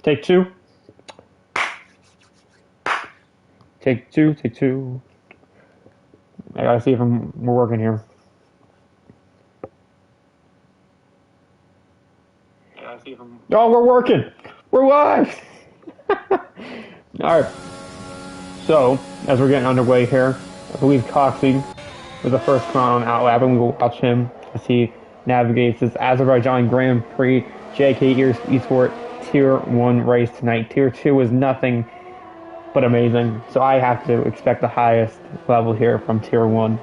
Take two. Take two, take two. I gotta see if we're working here. Oh, we're working! We're live! Alright. So, as we're getting underway here, I believe Coxie was the first crown on Outlap, and we will watch him as he navigates this Azerbaijan Grand Prix JKeSport Tier 1 race tonight. Tier 2 is nothing but amazing, so I have to expect the highest level here from Tier 1.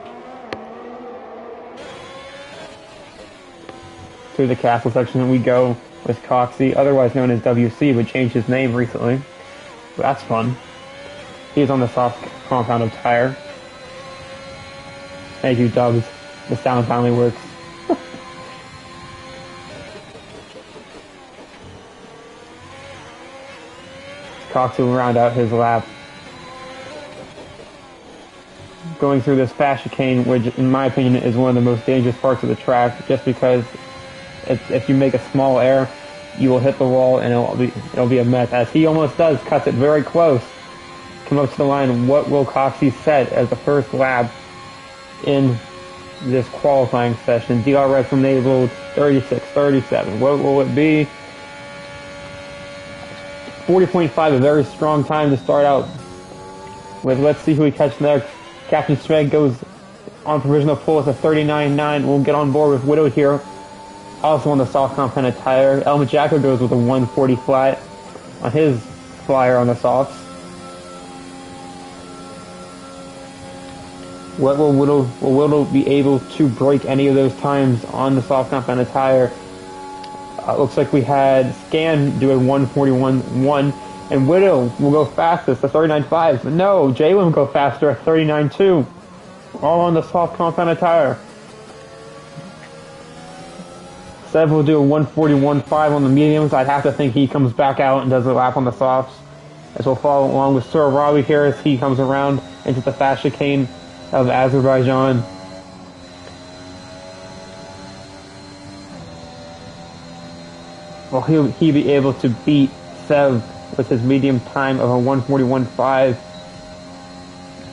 Through the castle section we go with Coxie, otherwise known as WC, but changed his name recently. So that's fun. He's on the soft compound of tire. Thank you, Dubs. The sound finally works. Coxie will round out his lap. Going through this fast chicane, which in my opinion is one of the most dangerous parts of the track, just because if you make a small error, you will hit the wall and it'll be a mess. As he almost does, cuts it very close. Come up to the line. What will Coxie set as the first lap in this qualifying session? DRS enabled 36-37. What will it be? 40.5, a very strong time to start out with. Let's see who we catch next. Captain Schmeg goes on provisional pull with a 39.9. We'll get on board with Widow here, also on the soft compounded tire. El Majacco goes with a 140 flat on his flyer on the softs. Will Widow be able to break any of those times on the soft compounded tire? Looks like we had Scan do a 141.1, and Widow will go fastest, a 39.5. No, Jalen will go faster, a 39.2. All on the soft compounded tire. Sev will do a 141.5 on the mediums. I'd have to think he comes back out and does a lap on the softs. As we'll follow along with Sir Robbie here as he comes around into the fast chicane of Azerbaijan. Will he be able to beat Sev with his medium time of a 141.5?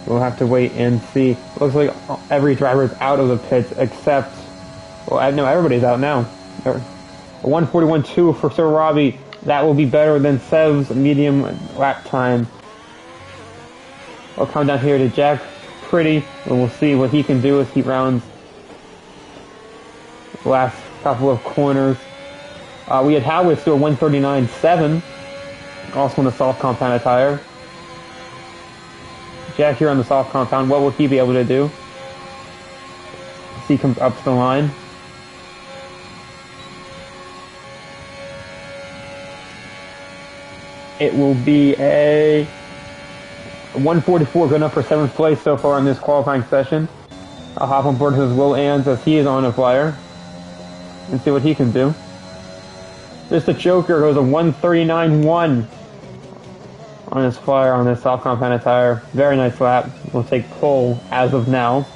We'll have to wait and see. Looks like every driver is out of the pits except, well, no, everybody's out now. A 141.2 for Sir Robbie. That will be better than Sev's medium lap time. We'll come down here to Jack Pretty, and we'll see what he can do as he rounds the last couple of corners. We had Howitz do a 139.7, also on the soft compounded tire. Jack here on the soft compound, what will he be able to do? As he comes up to the line. It will be a 144, good enough for 7th place so far in this qualifying session. I'll hop on board with Will Ans as he is on a flyer and see what he can do. Just a Joker goes a 139.1 on his flyer on this soft compounded tire. Very nice lap. We'll take pole as of now.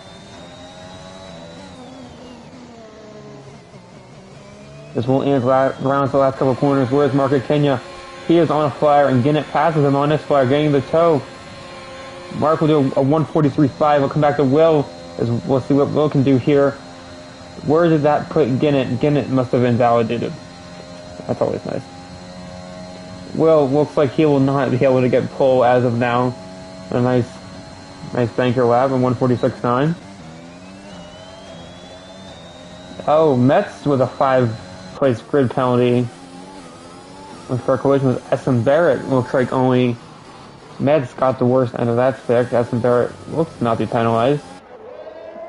This Will Ans rounds the last couple of corners. Where's Marco Kenya? He is on a flyer, and Ginnett passes him on this flyer, getting the toe. Mark will do a 143.5. We'll come back to Will, as we'll see what Will can do here. Where did that put Ginnett? Ginnett must have invalidated. That's always nice. Will looks like he will not be able to get pole as of now. A nice banker lap, a 146.9. Oh, Metz with a 5-place grid penalty. For a collision with Essen Barrett. Looks like only Meds got the worst end of that stick. Essen Barrett looks to not be penalized,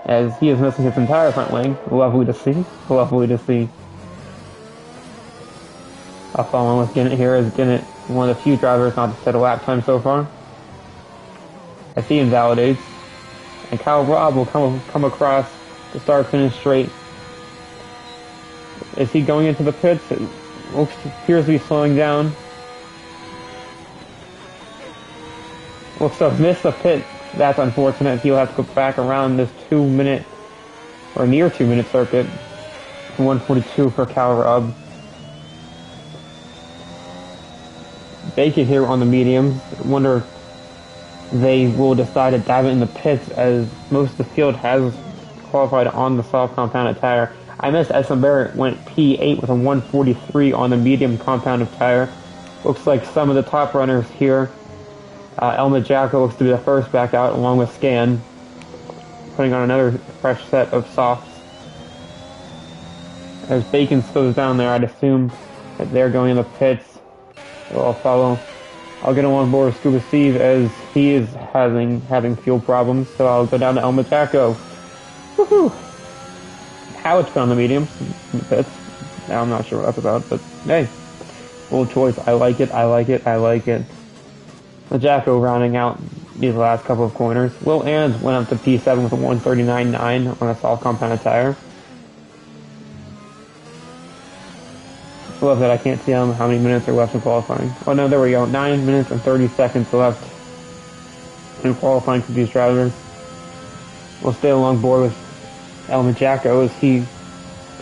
as he is missing his entire front wing. Lovely to see. Lovely to see. I'll follow on with Ginnett here, as Ginnett, one of the few drivers not to set a lap time so far, as he invalidates. And Kyle Robb will come across the start-finish straight. Is he going into the pits? It appears to be slowing down. Looks to have missed the pit. That's unfortunate. He'll have to go back around this 2-minute, or near 2-minute circuit. 142 for Kyle Robb. vacant here on the mediums. I wonder if they will decide to dive it in the pits, as most of the field has qualified on the soft compounded tire. I missed Essen Barrett went P8 with a 143 on the medium compounded tire. Looks like some of the top runners here. Elma Jacko looks to be the first back out, along with Scan, putting on another fresh set of softs. As Bacon slows down there, I'd assume that they're going in the pits. I'll follow. I'll get him on board with Scuba Steve, as he is having fuel problems, so I'll go down to Elma Jacko. Woohoo! Howard's been on the mediums in the pits. Now I'm not sure what that's about, but hey, bold choice. I like it. I like it. I like it. The Jacko rounding out these last couple of corners. Will Ans went up to P7 with a 139.9 on a soft compounded tire. I love that I can't see how many minutes are left in qualifying. Oh no, there we go. 9 minutes and 30 seconds left in qualifying for these drivers. We'll stay along board with Elma Jacko as he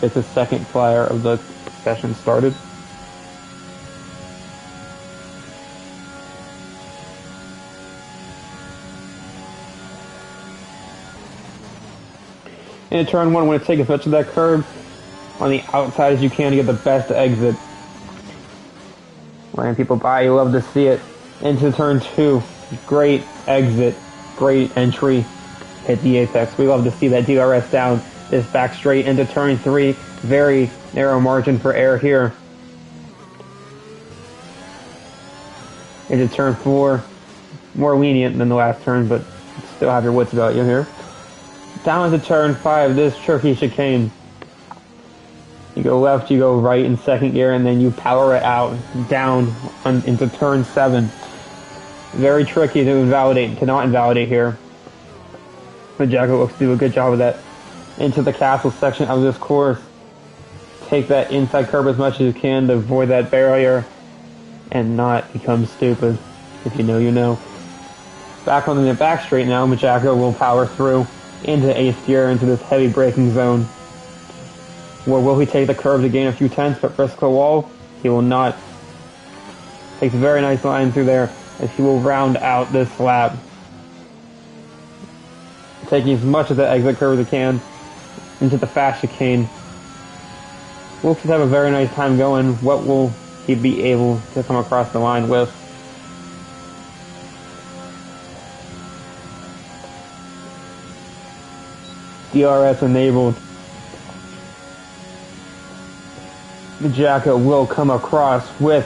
gets his second flyer of the session started. In turn one, I want to take as much of that curb on the outside as you can to get the best exit. Letting people by, you love to see it. Into turn two, great exit, great entry, hit the apex. We love to see that DRS down this back straight into turn three. Very narrow margin for error here. Into turn four, more lenient than the last turn, but still have your wits about you here. Down into turn five, this tricky chicane. You go left, you go right in second gear, and then you power it out down into turn seven. Very tricky to invalidate, to not invalidate here. But Jacko looks to do a good job of that. Into the castle section of this course. Take that inside curb as much as you can to avoid that barrier and not become stupid. If you know, you know. Back on the back straight now, Jacko will power through into 8th gear into this heavy braking zone. Where will he take the curve to gain a few tenths but risk the wall? He will not. Takes a very nice line through there as he will round out this lap. Taking as much of the exit curve as he can into the fast chicane. Will just have a very nice time going. What will he be able to come across the line with? DRS enabled. Jacko will come across with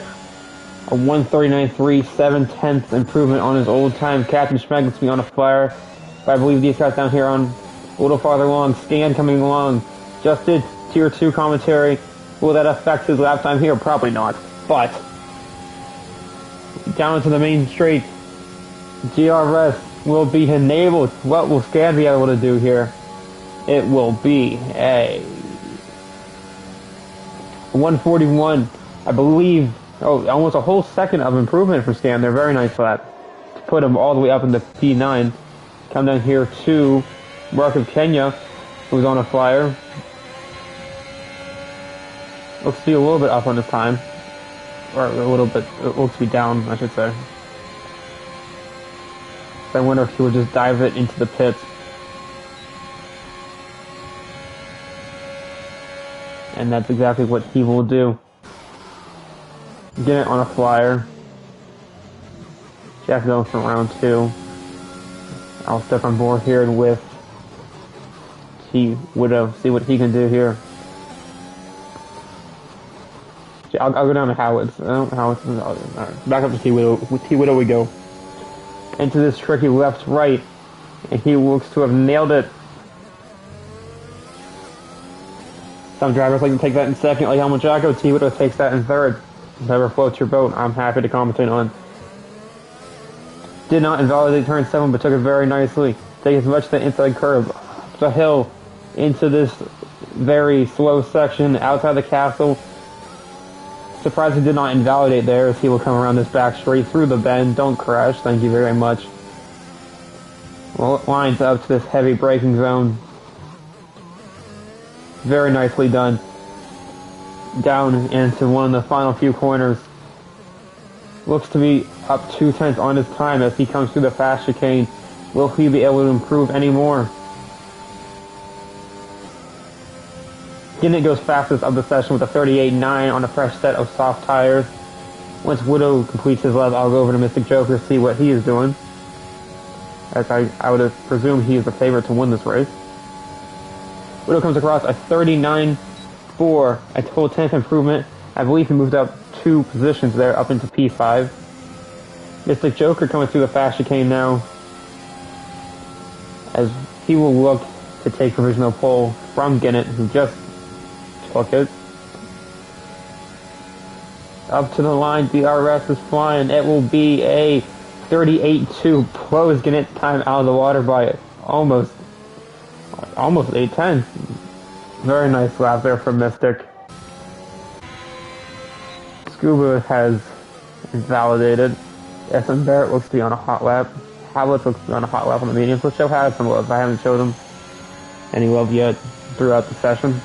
a 139.3 7/10 improvement on his old time. Captain Schmeck gets me on a flyer. But I believe these guys down here on a little farther along. Scan coming along. Just did tier 2 commentary. Will that affect his lap time here? Probably not. But down into the main straight, DRS will be enabled. What will Scan be able to do here? It will be a 141, I believe. Oh, almost a whole second of improvement for Scan. They're very nice lap to put him all the way up into P9. Come down here to Mark of Kenya, who's on a flyer. Looks to be a little bit up on his time, or a little bit. It looks to be down, I should say. I wonder if he would just dive it into the pits. And that's exactly what he will do. Get it on a flyer. Jack going for round 2. I'll step on board here with T Widow. See what he can do here. I'll go down to Howitz. Alright, back up to T Widow. With T Widow we go. Into this tricky left-right. And he looks to have nailed it. Some drivers like to take that in second, like Helmut Jacko. T Widow takes that in third. Whoever floats your boat, I'm happy to commentate on. Did not invalidate turn 7, but took it very nicely. Take as much of the inside curve, up the hill, into this very slow section outside the castle. Surprised he did not invalidate there, as he will come around this back straight through the bend. Don't crash, thank you very much. Well, lines up to this heavy braking zone. Very nicely done. Down into one of the final few corners. Looks to be up 2/10 on his time as he comes through the fast chicane. Will he be able to improve any more? Ginnett goes fastest of the session with a 38.9 on a fresh set of soft tires. Once Widow completes his lap, I'll go over to Mystic Joker, see what he is doing. As I would presume he is the favorite to win this race. Widow comes across a 39.4, a total 10th improvement. I believe he moved up 2 positions there, up into P5. Mystic Joker coming through the fast chicane now, as he will look to take provisional pole from Ginnett, who just took it. Up to the line, DRS is flying. It will be a 38.2, blows Ginnett's time out of the water by almost 8/10. Very nice lap there from Mystic. Scuba has validated. SM Barrett looks to be on a hot lap. Havlitz looks to be on a hot lap on the mediums. Let's show Havlitz some love. I haven't showed him any love yet throughout the session.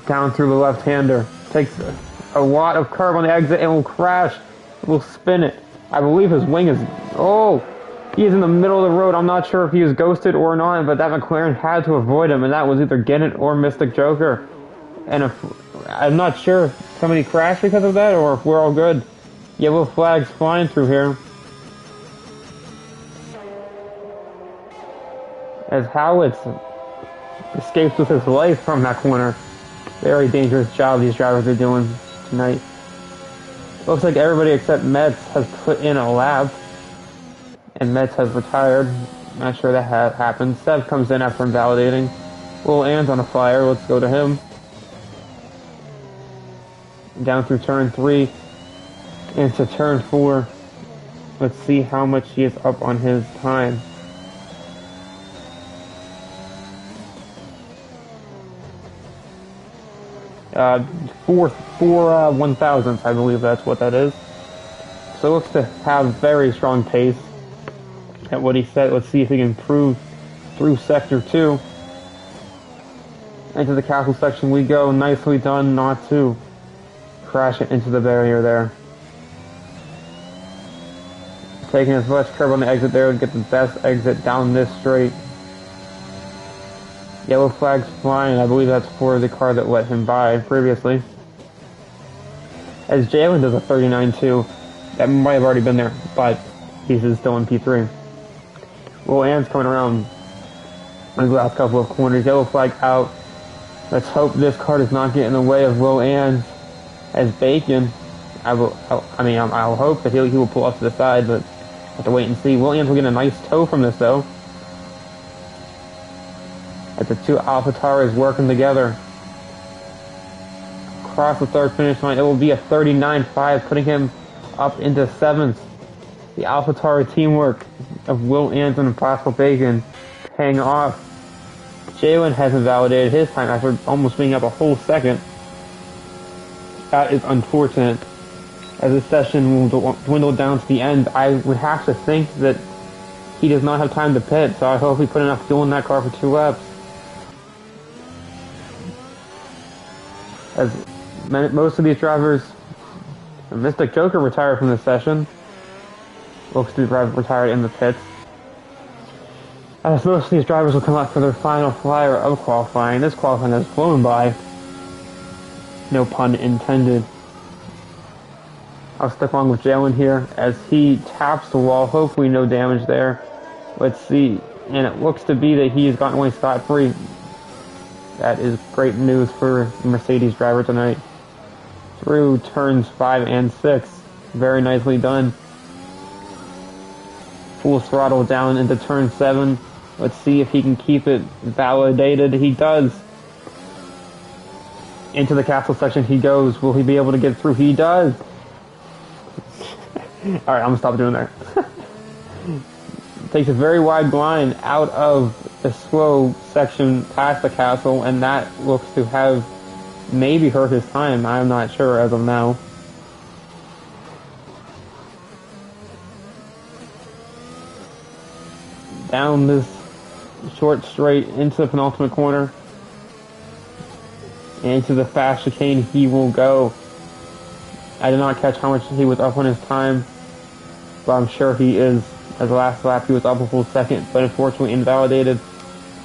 Down through the left-hander. Takes a lot of curve on the exit and will crash. Will spin it. I believe his wing is... Oh! He is in the middle of the road. I'm not sure if he was ghosted or not, but that McLaren had to avoid him, and that was either Ginnett or Mystic Joker. And if, I'm not sure if somebody crashed because of that, or if we're all good. Yellow flags flying through here. As Howitz escapes with his life from that corner. Very dangerous job these drivers are doing tonight. Looks like everybody except Metz has put in a lap. And Metz has retired. Not sure that happened. Sev comes in after invalidating. Will Ann's on a flyer. Let's go to him. Down through turn 3 into turn 4. Let's see how much he is up on his time. Four 1,000ths, I believe that's what that is. So looks to have very strong pace at what he said. Let's see if he can improve through sector 2. Into the castle section we go. Nicely done not to crash it into the barrier there. Taking as much curve on the exit there to get the best exit down this straight. Yellow flags flying. I believe that's for the car that let him by previously. As Jalen does a 39.2. That might have already been there, but he's still in P3. Will Ann's coming around in the last couple of corners. Yellow flag out. Let's hope this car does not get in the way of Will Ann's. As Bacon, I'll hope that he will pull off to the side, but have to wait and see. Will Ann's will get a nice tow from this though. As the two AlphaTauris working together. Across the third finish line, it will be a 39.5, putting him up into 7th. The AlphaTauri teamwork of Will Ann's and Impossible Bacon paying off. Jalen hasn't validated his time after almost being up a whole second. That is unfortunate. As this session will dwindle down to the end, I would have to think that he does not have time to pit, so I hope he put enough fuel in that car for 2 laps. As most of these drivers, Mystic Joker retired from this session. Looks to be retired in the pits. As most of these drivers will come out for their final flyer of qualifying. This qualifying has flown by. No pun intended. I'll stick along with Jalen here as he taps the wall. Hopefully no damage there. Let's see. And it looks to be that he has gotten away scot-free. That is great news for the Mercedes driver tonight. Through turns 5 and 6. Very nicely done. Full throttle down into turn 7. Let's see if he can keep it validated. He does. Into the castle section he goes. Will he be able to get through? He does. Alright, I'm going to stop doing that. Takes a very wide line out of the slow section past the castle, and that looks to have maybe hurt his time. I'm not sure as of now. down this short straight into the penultimate corner. And into the fast chicane he will go. I did not catch how much he was up on his time, but I'm sure he is. As the last lap he was up a full second, but unfortunately invalidated.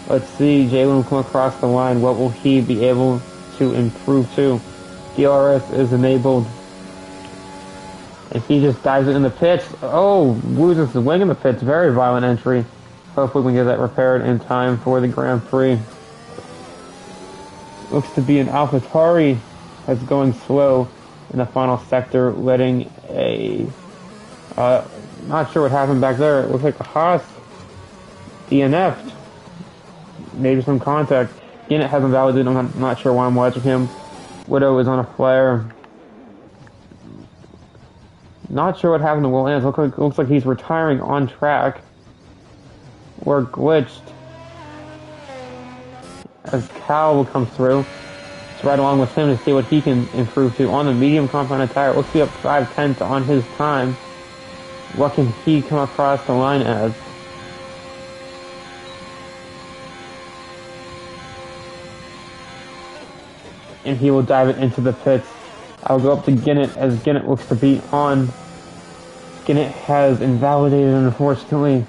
Let's see, Jalen will come across the line. What will he be able to improve to? DRS is enabled. And he just dives it in the pits. Oh, loses the wing in the pits. Very violent entry. Hopefully we can get that repaired in time for the Grand Prix. Looks to be an AlphaTauri that's going slow in the final sector, letting a... not sure what happened back there. It looks like a Haas DNF'd. Maybe some contact. Again, it hasn't validated. I'm not sure why I'm watching him. Widow is on a flare. Not sure what happened to Will Ants. Looks like he's retiring on track. Or glitched. As Cal will come through. Let's ride along with him to see what he can improve to. On the medium compounded tire. Looks to be up 5/10 on his time. What can he come across the line as? And he will dive it into the pits. I'll go up to Ginnett as Ginnett looks to be on. Ginnett has invalidated, unfortunately.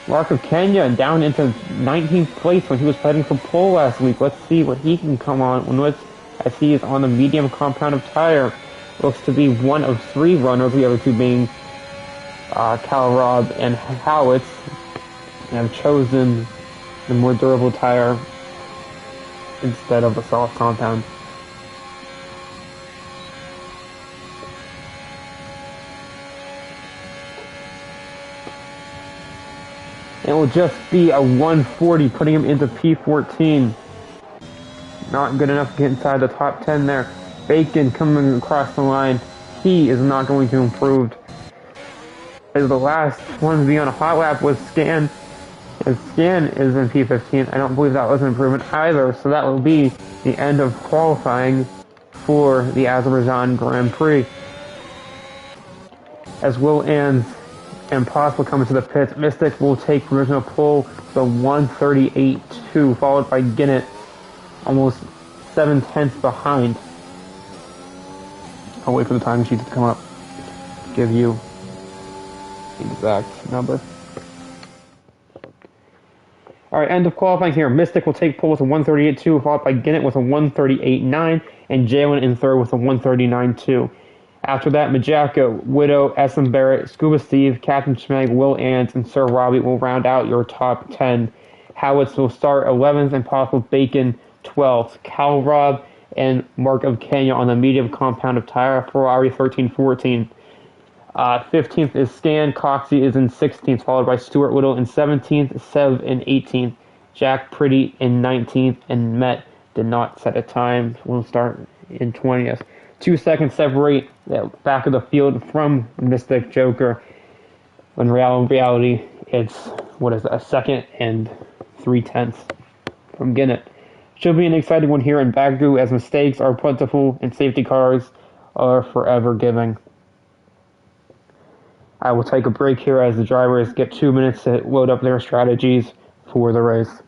Mark of Kenya down into 19th place when he was fighting for pole last week. Let's see what he can come on with as he is on the medium compound of tire. Looks to be one of 3 runners, the other 2 being Cal Robb and Howitz. And have chosen the more durable tire instead of the soft compound. It will just be a 140, putting him into P14. Not good enough to get inside the top 10 there. Bacon coming across the line. He is not going to improve. As the last one to be on a hot lap was Scan. And Scan is in P15. I don't believe that was an improvement either, so that will be the end of qualifying for the Azerbaijan Grand Prix. As Will Ans and Possible come into the pits, Mystic will take provisional pole, the 138.2, followed by Ginnett, almost 7/10 behind. I'll wait for the time sheet to come up. Give you the exact number. Alright, end of qualifying here. Mystic will take pole with a 138.2, followed by Ginnett with a 138.9, and Jalen in third with a 139.2. After that, Majaka, Widow, S.M. Barrett, Scuba Steve, Captain Schmeg, Will Ants, and Sir Robbie will round out your top 10. Howitz will start 11th and Possible Bacon 12th. Cal Robb and Mark of Kenya on the medium compound of tire, Ferrari 13-14. 15th is Scan, Coxey is in 16th, followed by Stuart Whittle in 17th, Sev in 18th, Jack Pretty in 19th, and Met did not set a time. We'll start in 20th. 2 seconds separate the back of the field from Mystic Joker. In reality, it's, a second and 3/10 from Ginnett. Should be an exciting one here in Baku as mistakes are plentiful and safety cars are forever giving. I will take a break here as the drivers get 2 minutes to load up their strategies for the race.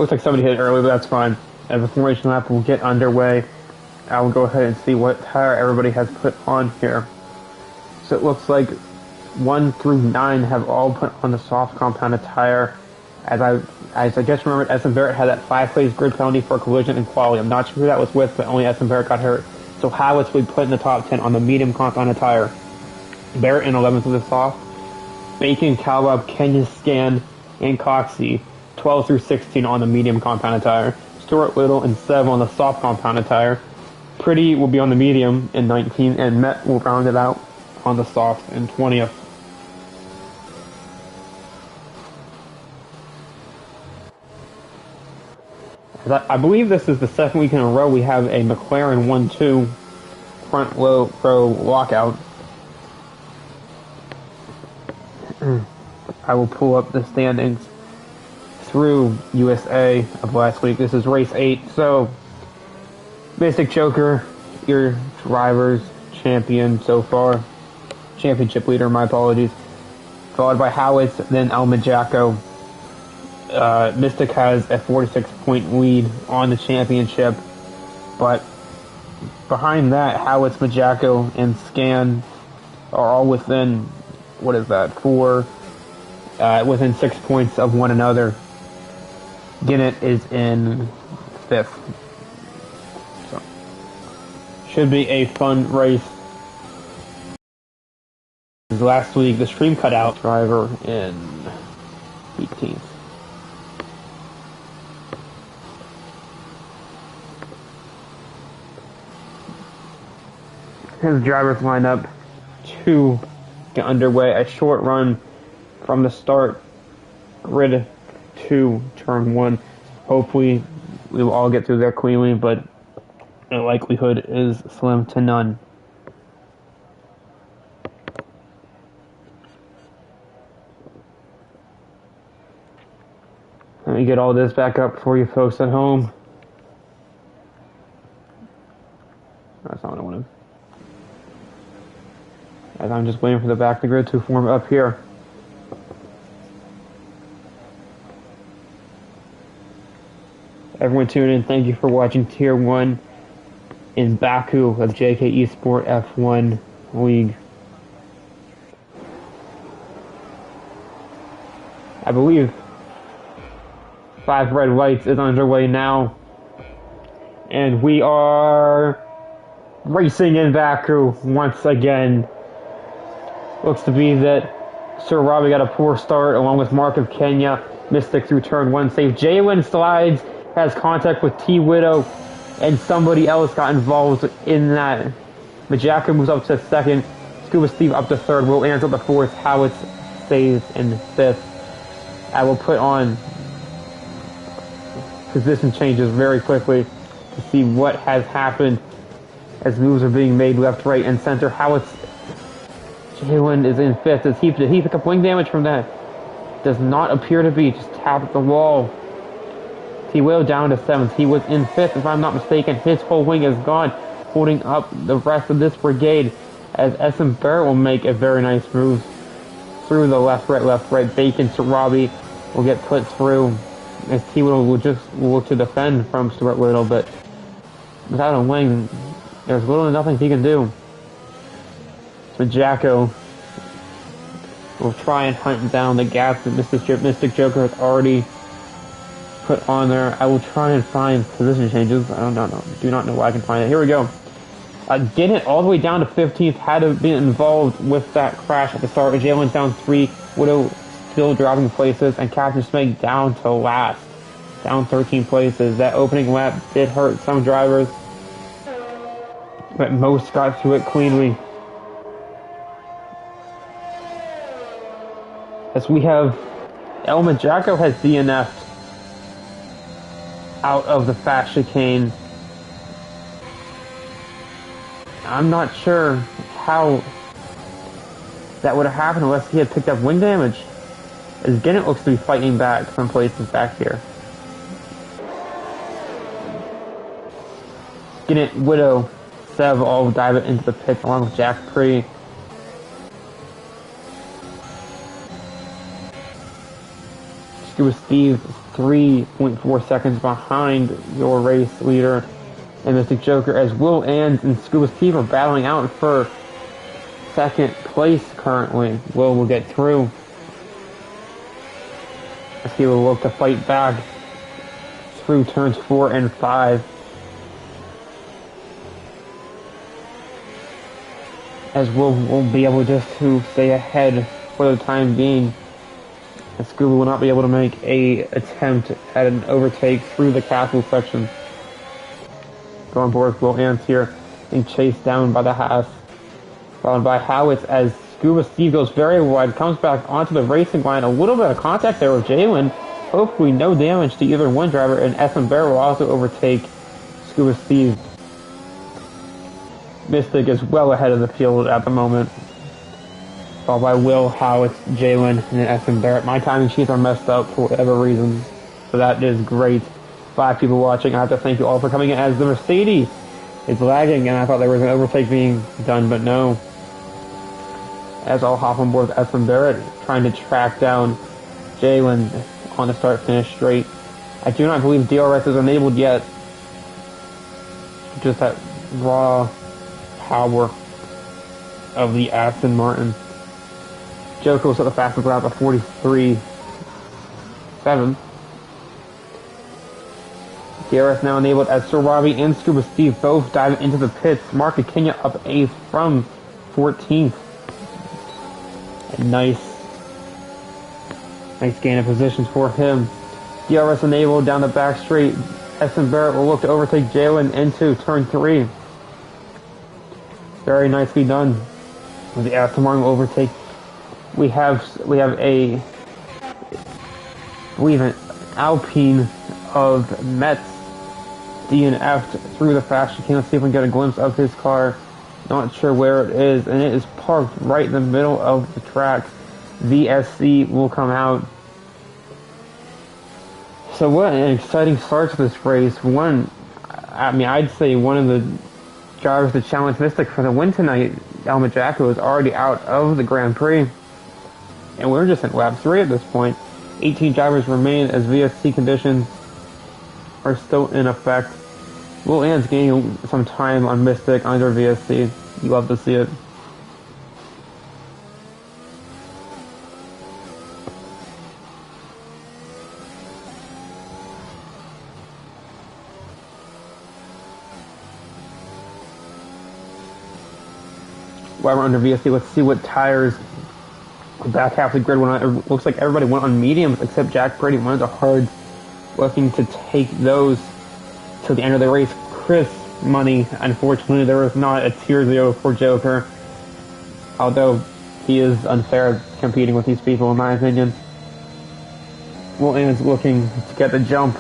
Looks like somebody hit it early, but that's fine. As the formation lap will get underway, I will go ahead and see what tire everybody has put on here. So it looks like 1 through 9 have all put on the soft compounded tire. As I just remembered, Essen Barrett had that 5-place grid penalty for collision and quality. I'm not sure who that was with, but only Essen Barrett got hurt. So Howitz will be put in the top 10 on the medium compounded tire. Barrett in 11th with the soft. Bacon, Calwab, Kenya, Scan, and Coxey 12 through 16 on the medium compounded tire. Stuart Little and Sev on the soft compounded tire. Pretty will be on the medium in 19, and Met will round it out on the soft in 20th. I believe this is the second week in a row we have a McLaren 1-2 front row lockout. I will pull up the standings through USA of last week. This is race 8, so Mystic Joker, your driver's champion so far. Championship leader, my apologies. Followed by Howitz, then El Majacco. Mystic has a 46-point lead on the championship, but behind that, Howitz, Majacco, and Scan are all within, within 6 points of one another. Ginnett is in 5th. So, should be a fun race. Last week, the stream cut out. Driver in 18th. His drivers lineup to get underway. A short run from the start, grid 2, turn 1. Hopefully, we will all get through there cleanly, but the likelihood is slim to none. Let me get all this back up for you folks at home. That's not what I wanted. As I'm just waiting for the back of the grid to form up here. Everyone tune in. Thank you for watching Tier 1 in Baku of JKeSport F1 League. I believe 5 red lights is underway now. And we are racing in Baku once again. Looks to be that Sir Robbie got a poor start along with Mark of Kenya. Mystic through turn 1 safe. Jalen slides, has contact with T Widow, and somebody else got involved in that. Majaka moves up to 2nd. Scuba Steve up to 3rd. Will Ants up to 4th. Howitz stays in 5th. I will put on position changes very quickly to see what has happened as moves are being made left, right, and center. Howitz, Jalen is in 5th. Did he pick up wing damage from that? Does not appear to be. Just tapped the wall. He will down to 7th. He was in 5th, if I'm not mistaken. His whole wing is gone, holding up the rest of this brigade as Essen Barrett will make a very nice move through the left, right. Bacon to Robbie will get put through as T will just look to defend from Stuart Little, but without a wing, there's little to nothing he can do. So Jacko will try and hunt down the gap that Mystic Joker has already put on there. I will try and find position changes. I do not know why I can find it. Here we go. Getting it all the way down to 15th, had to have been involved with that crash at the start. Jalen's down 3, Widow still dropping places, and Captain Smeg down to last, down 13 places. That opening lap did hurt some drivers, but most got through it cleanly. As we have El Majacco has DNF'd out of the fast chicane. I'm not sure how that would have happened unless he had picked up wing damage, as Ginnett looks to be fighting back from places back here. Ginnett, Widow, Sev all dive it into the pits along with Jack Pre. Scuba Steve is 3.4 seconds behind your race leader and Mystic Joker, as Will Ans and Scuba Steve are battling out for second place currently. Will get through, as he will look to fight back through turns 4 and 5. As Will be able just to stay ahead for the time being, as Scuba will not be able to make a attempt at an overtake through the castle section. Going forward, Will Ans here being chased down by the half, followed by Howitz, as Scuba Steve goes very wide, comes back onto the racing line. A little bit of contact there with Jalen. Hopefully no damage to either one driver, and SM Bear will also overtake Scuba Steve. Mystic is well ahead of the field at the moment, followed by Will, Howitz, Jalen, and then SM Barrett. My timing sheets are messed up for whatever reason, so that is great. 5 people watching. I have to thank you all for coming in, as the Mercedes is lagging, and I thought there was an overtake being done, but no. As I'll hop on board with SM Barrett, trying to track down Jalen on the start-finish straight. I do not believe DRS is enabled yet. Just that raw power of the Aston Martin. Joker was at the fastest lap of 43.7. DRS now enabled, as Sir Robbie and Scuba Steve both dive into the pits. Mark Kenya up 8th from 14th. A nice gain of positions for him. DRS enabled down the back straight. SM Barrett will look to overtake Jalen into turn 3. Very nicely done. With the Aston Martin will overtake. We have a, I believe, an Alpine of Metz DNF'd through the fast chicane. Let's see if we can get a glimpse of his car. Not sure where it is, and it is parked right in the middle of the track. VSC will come out. So what an exciting start to this race. I'd say one of the drivers to challenge Mystic for the win tonight, Elma Jacko, is already out of the Grand Prix. And we're just in lap 3 at this point. 18 drivers remain, as VSC conditions are still in effect. Will Ans gaining some time on Mystic under VSC. You love to see it. While we're under VSC, let's see what tires the back half of the grid went on. It looks like everybody went on mediums except Jack Brady, one of the hards, looking to take those to the end of the race. Chris Money, unfortunately, there was not a tier 0 for Joker, although he is unfair competing with these people, in my opinion. Will Ans looking to get the jump,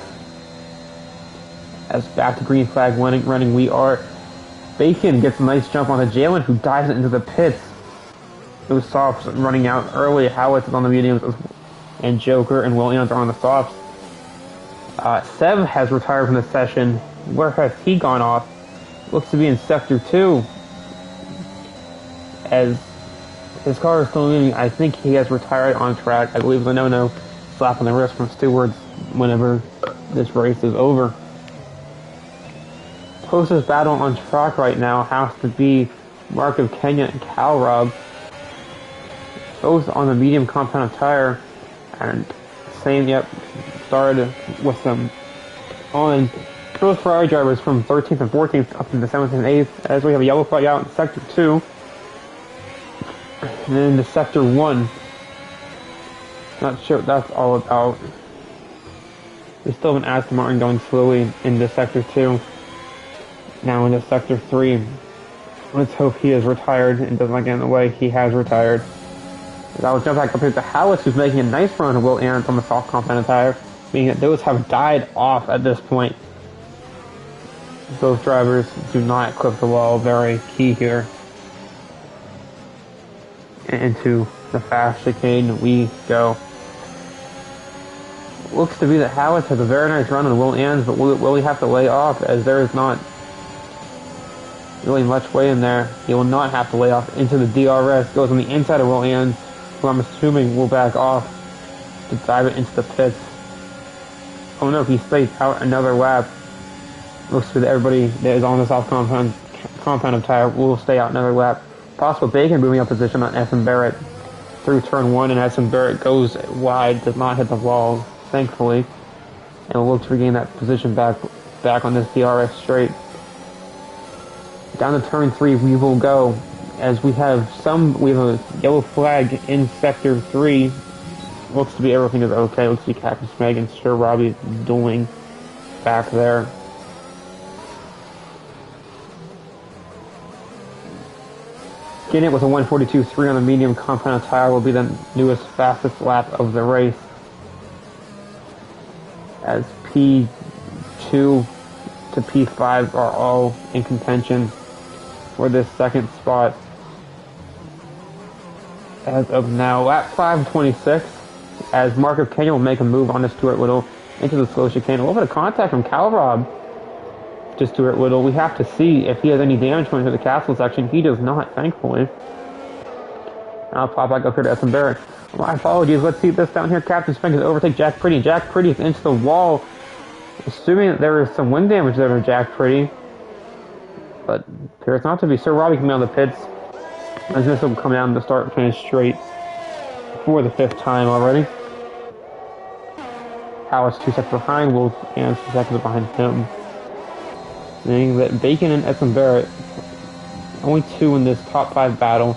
as back to green flag running we are. Bacon gets a nice jump on the Jalen, who dives into the pits. Those softs running out early. Howitz is on the mediums, and Joker and Will Ans are on the softs. Sev has retired from the session. Where has he gone off? Looks to be in Sector 2. As his car is still moving, I think he has retired on track. I believe it's a no-no. Slap on the wrist from stewards whenever this race is over. Closest battle on track right now has to be Mark of Kenya and Cal Rob. Both on the medium compound tire, and started with them on both Ferrari drivers from 13th and 14th up to the 7th and 8th, as we have a yellow flag out in Sector 2. And then into Sector 1. Not sure what that's all about. We still have an Aston Martin going slowly into Sector 2. Now into Sector 3. Let's hope he is retired and doesn't get in the way. He has retired. I will jump back up here to Howitz, who's making a nice run of Will Ans on the soft compound tire, meaning that those have died off at this point. Both drivers do not clip the wall, very key here. And into the fast chicane we go. Looks to be that Howitz has a very nice run on Will Ans, but will he have to lay off, as there is not really much way in there. He will not have to lay off into the DRS. Goes on the inside of Will Ans, who I'm assuming will back off to dive it into the pits. Oh no, he stayed out another lap. Looks like everybody that is on the soft compound of tire will stay out another lap. Possible Bacon moving up position on Essen Barrett through turn 1, and Essen Barrett goes wide, does not hit the wall, thankfully. And we'll look to regain that position back on this DRS straight. Down to turn 3 we will go, as we have a yellow flag in sector 3. Looks to be everything is okay. Looks to be Captain Smeg and Sir Robbie dueling back there. Getting it with a 142.3 on the medium compound tire will be the newest fastest lap of the race, as P2 to P5 are all in contention for this second spot. As of now, lap 5:26, as Mark of Kenya will make a move on to Stuart Little into the slow chicane. A little bit of contact from Calrob to Stuart Little. We have to see if he has any damage going to the castle section. He does not, thankfully. I'll pop back up here to Essen Barrett. My apologies. Let's see this down here. Captain Spink has overtake Jack Pretty. Jack Pretty is into the wall. Assuming that there is some wind damage there to Jack Pretty. But appears not to be. Sir Robbie coming out of the pits. As this will come down to start and finish straight for the 5th time already. Howard's 2 seconds behind. Will and 2 seconds behind him. Meaning that Bacon and Essen Barrett, only 2 in this top 5 battle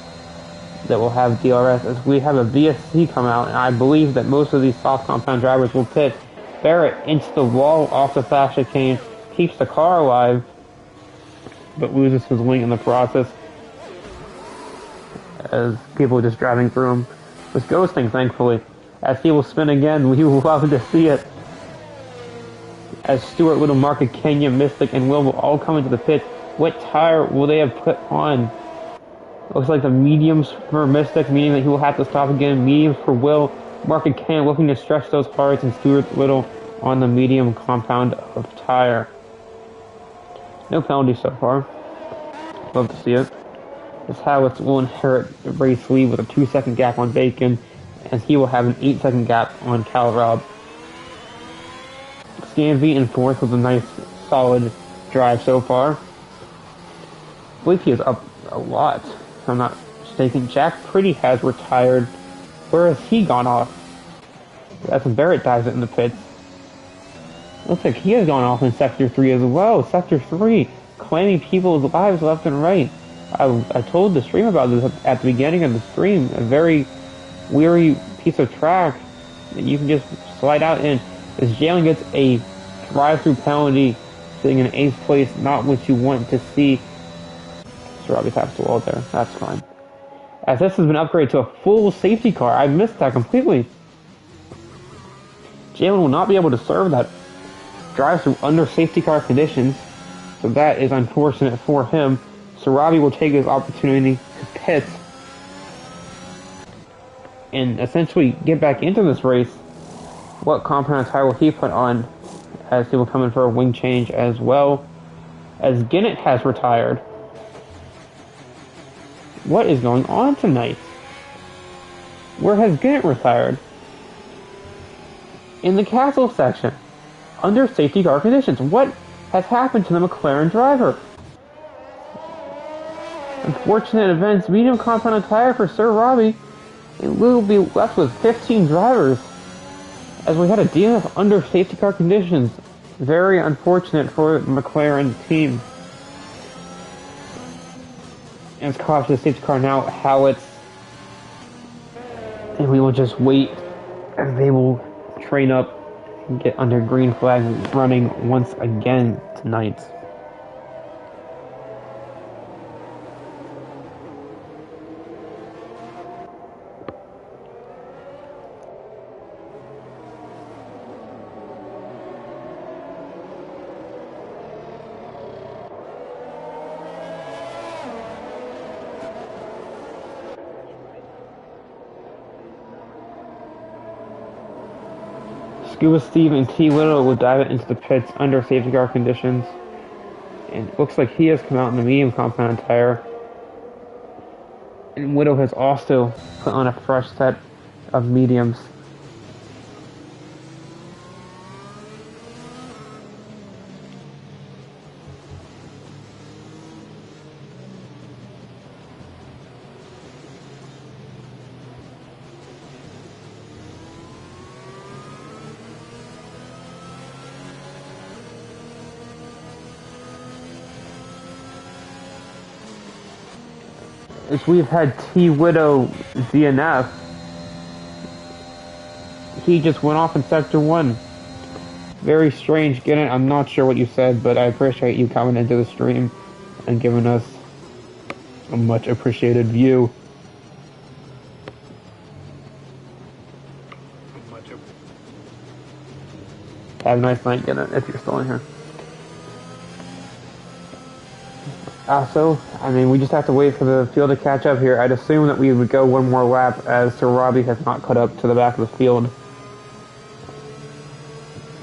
that will have DRS, as we have a VSC come out, and I believe that most of these soft compound drivers will pit. Barrett into the wall off the fast chicane, keeps the car alive, but loses his wing in the process, as people are just driving through him. With ghosting, thankfully, as he will spin again. We will love to see it. As Stuart Little, Market, Kenya, Mystic, and Will all come into the pit. What tire will they have put on? Looks like the mediums for Mystic, meaning that he will have to stop again. Mediums for Will. Market Kenya looking to stretch those parts, and Stuart Little on the medium compound of tire. No penalty so far. Love to see it. As Howitz will inherit the race lead with a 2-second gap on Bacon, as he will have an 8-second gap on Cal Rob. Scanvy in 4th with a nice, solid drive so far. I believe he is up a lot, if I'm not mistaken. Jack Pretty has retired. Where has he gone off? That's when Barrett dives it in the pits. Looks like he has gone off in Sector 3 as well. Sector 3, claiming people's lives left and right. I told the stream about this at the beginning of the stream. A very weary piece of track that you can just slide out in. As Jalen gets a drive-through penalty, sitting in 8th place, not what you want to see. So Robbie taps the wall there. That's fine. As this has been upgraded to a full safety car, I missed that completely. Jalen will not be able to serve that drive-through under safety car conditions, so that is unfortunate for him. So Robbie will take his opportunity to pit and essentially get back into this race. What compound tire will he put on, as he will come in for a wing change as well, as Ginnett has retired. What is going on tonight? Where has Ginnett retired? In the castle section, under safety car conditions. What has happened to the McLaren driver? Unfortunate events. Medium compound tire for Sir Robbie. It will be left with 15 drivers, as we had a DNF under safety car conditions. Very unfortunate for the McLaren team. And it's caught to the safety car now, Howitz. And we will just wait, as they will train up and get under green flag running once again tonight. Scuba Steve and T. Little will dive it into the pits under safety car conditions. And it looks like he has come out in the medium compound tire. And Widow has also put on a fresh set of mediums. is we've had T Widow DNF. He just went off in Sector 1. Very strange, Get it? I'm not sure what you said, but I appreciate you coming into the stream and giving us a much appreciated view. Have a nice night, Get it, if you're still in here. Also, I mean, we just have to wait for the field to catch up here. I'd assume that we would go one more lap as Sir Robbie has not caught up to the back of the field.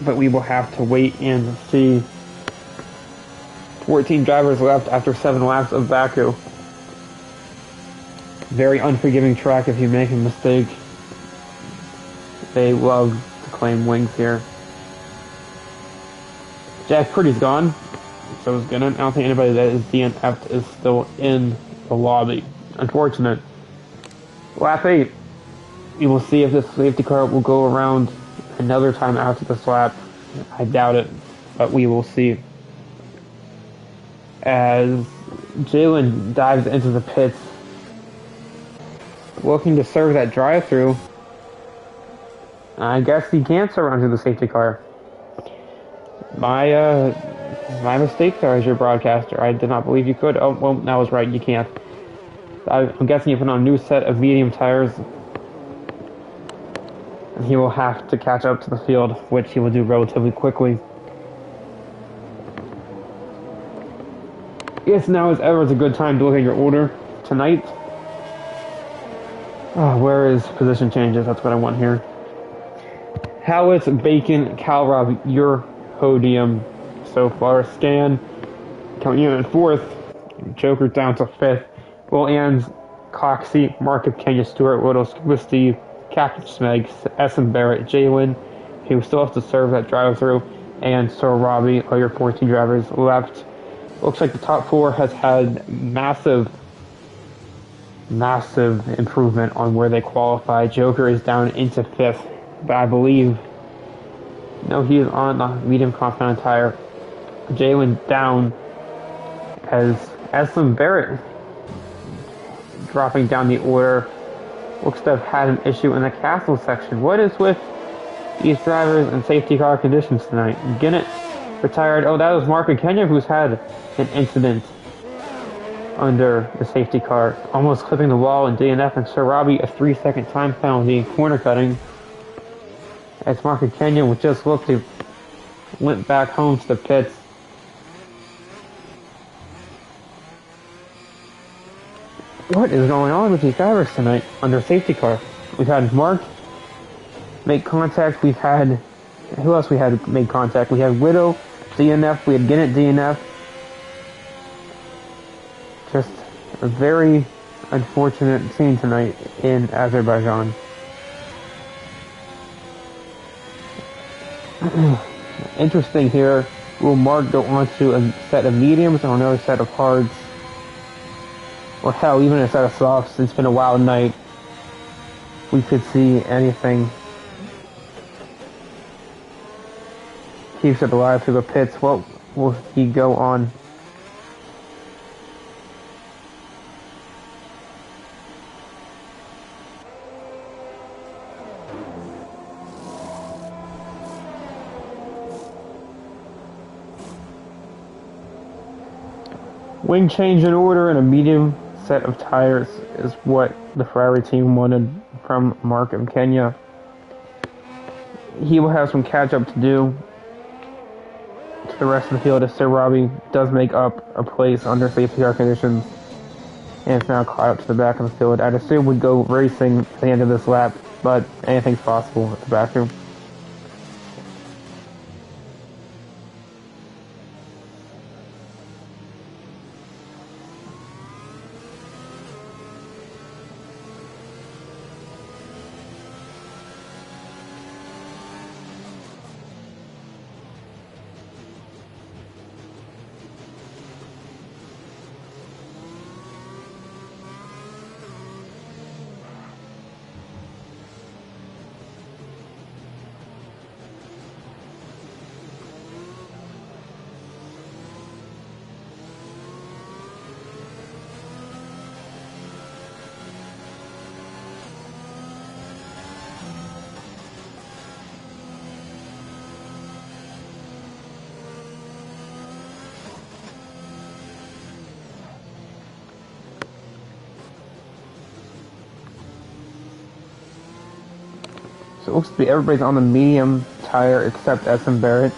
But we will have to wait and see. 14 drivers left after 7 laps of Baku. Very unforgiving track if you make a mistake. They love to claim wings here. Jack Purdy's gone. So is Gunnan. I don't think anybody that is DNF'd is still in the lobby. Unfortunate. Lap 8. We will see if this safety car will go around another time after this lap. I doubt it, but we will see. As Jalen dives into the pits, looking to serve that drive-through. I guess he can't surround to the safety car. My mistake there as your broadcaster. I did not believe you could. Oh, well, that was right. You can't. I'm guessing you put on a new set of medium tires. And he will have to catch up to the field, which he will do relatively quickly. Yes, now as ever is a good time to look at your order tonight. Oh, where is position changes? That's what I want here. Howitz, Bacon, Calrob, your podium so far. Stan coming in at 4th. Joker down to 5th. Williams, Coxey, Mark of Kenya, Stewart, Little, Scuba Steve, Captain Smeg, Essen Barrett, Jalen, who still has to serve that drive-through, and Sir Robbie are your 14 drivers left. Looks like the top 4 has had massive improvement on where they qualify. Joker is down into 5th, but I believe, no, he is on the medium compound tire. Jalen down as Eslem Barrett dropping down the order. Looks to have had an issue in the castle section. What is with these drivers and safety car conditions tonight? Ginnett retired. Oh, that was Mark of Kenya who's had an incident under the safety car, almost clipping the wall, and DNF, and Sir Robbie a 3-second time penalty, corner cutting. As Mark of Kenya would just look to limp back home to the pits. What is going on with these drivers tonight under safety car? We've had Mark make contact. We've had, who else we had make contact? We had Widow, DNF. We had Ginnett, DNF. Just a very unfortunate scene tonight in Azerbaijan. Interesting here. Will Mark go on to a set of mediums or another set of hards? Or hell, even a set of softs. It's been a wild night. We could see anything. Keeps it alive through the pits. What will he go on? Wing change in order and a medium set of tires is what the Ferrari team wanted from Mark of Kenya. He will have some catch up to do to the rest of the field as Sir Robbie does make up a place under safety car conditions and is now caught up to the back of the field. I'd assume we'd go racing at the end of this lap, but anything's possible at the bathroom. So it looks to be everybody's on the medium tire except Essen Barrett.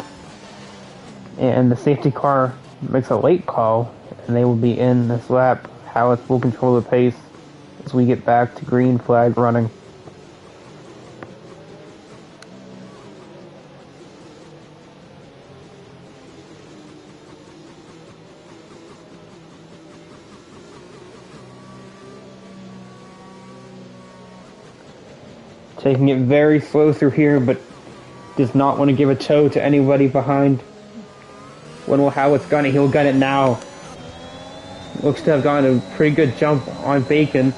And the safety car makes a late call, and they will be in this lap. Howitz will control the pace as we get back to green flag running. Taking it very slow through here, but does not want to give a toe to anybody behind. When will Howitz gun it? He'll gun it now. Looks to have gotten a pretty good jump on Bacon.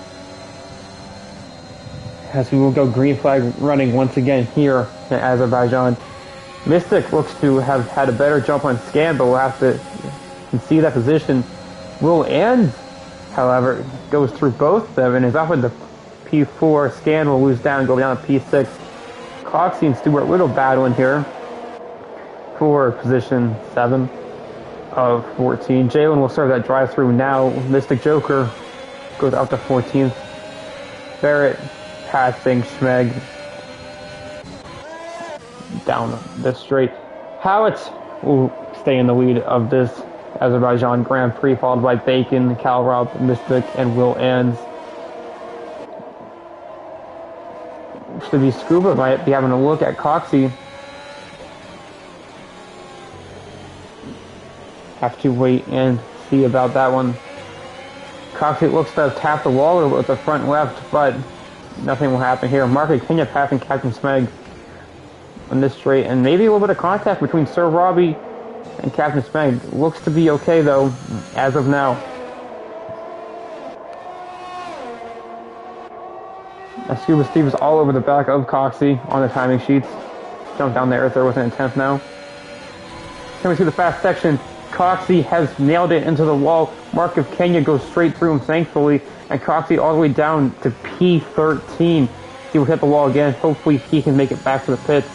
As we will go green flag running once again here in Azerbaijan. Mystic looks to have had a better jump on Scan, but we'll have to see that position. Will end, however, goes through both of them and is up in the P4. Scan will lose down, go down to P6. Coxie and Stewart Little battling here for position 7 of 14. Jalen will serve that drive-through now. Mystic Joker goes up to 14th. Barrett passing Schmeg down this straight. Howitz will stay in the lead of this Azerbaijan Grand Prix, followed by Bacon, Calrob, Mystic, and Will Ans. Should be Scuba might be having a look at Coxie. Have to wait and see about that one. Coxie looks to have tapped the wall with the front left, but nothing will happen here. Marco Kenya passing Captain Smeg on this straight, and maybe a little bit of contact between Sir Robbie and Captain Smeg. Looks to be okay though, as of now. Scuba Steve is all over the back of Coxie on the timing sheets. Jump down there if there wasn't a 10th now. Coming through the fast section, Coxie has nailed it into the wall. Mark of Kenya goes straight through him, thankfully, and Coxie all the way down to P13. He will hit the wall again. Hopefully he can make it back to the pits.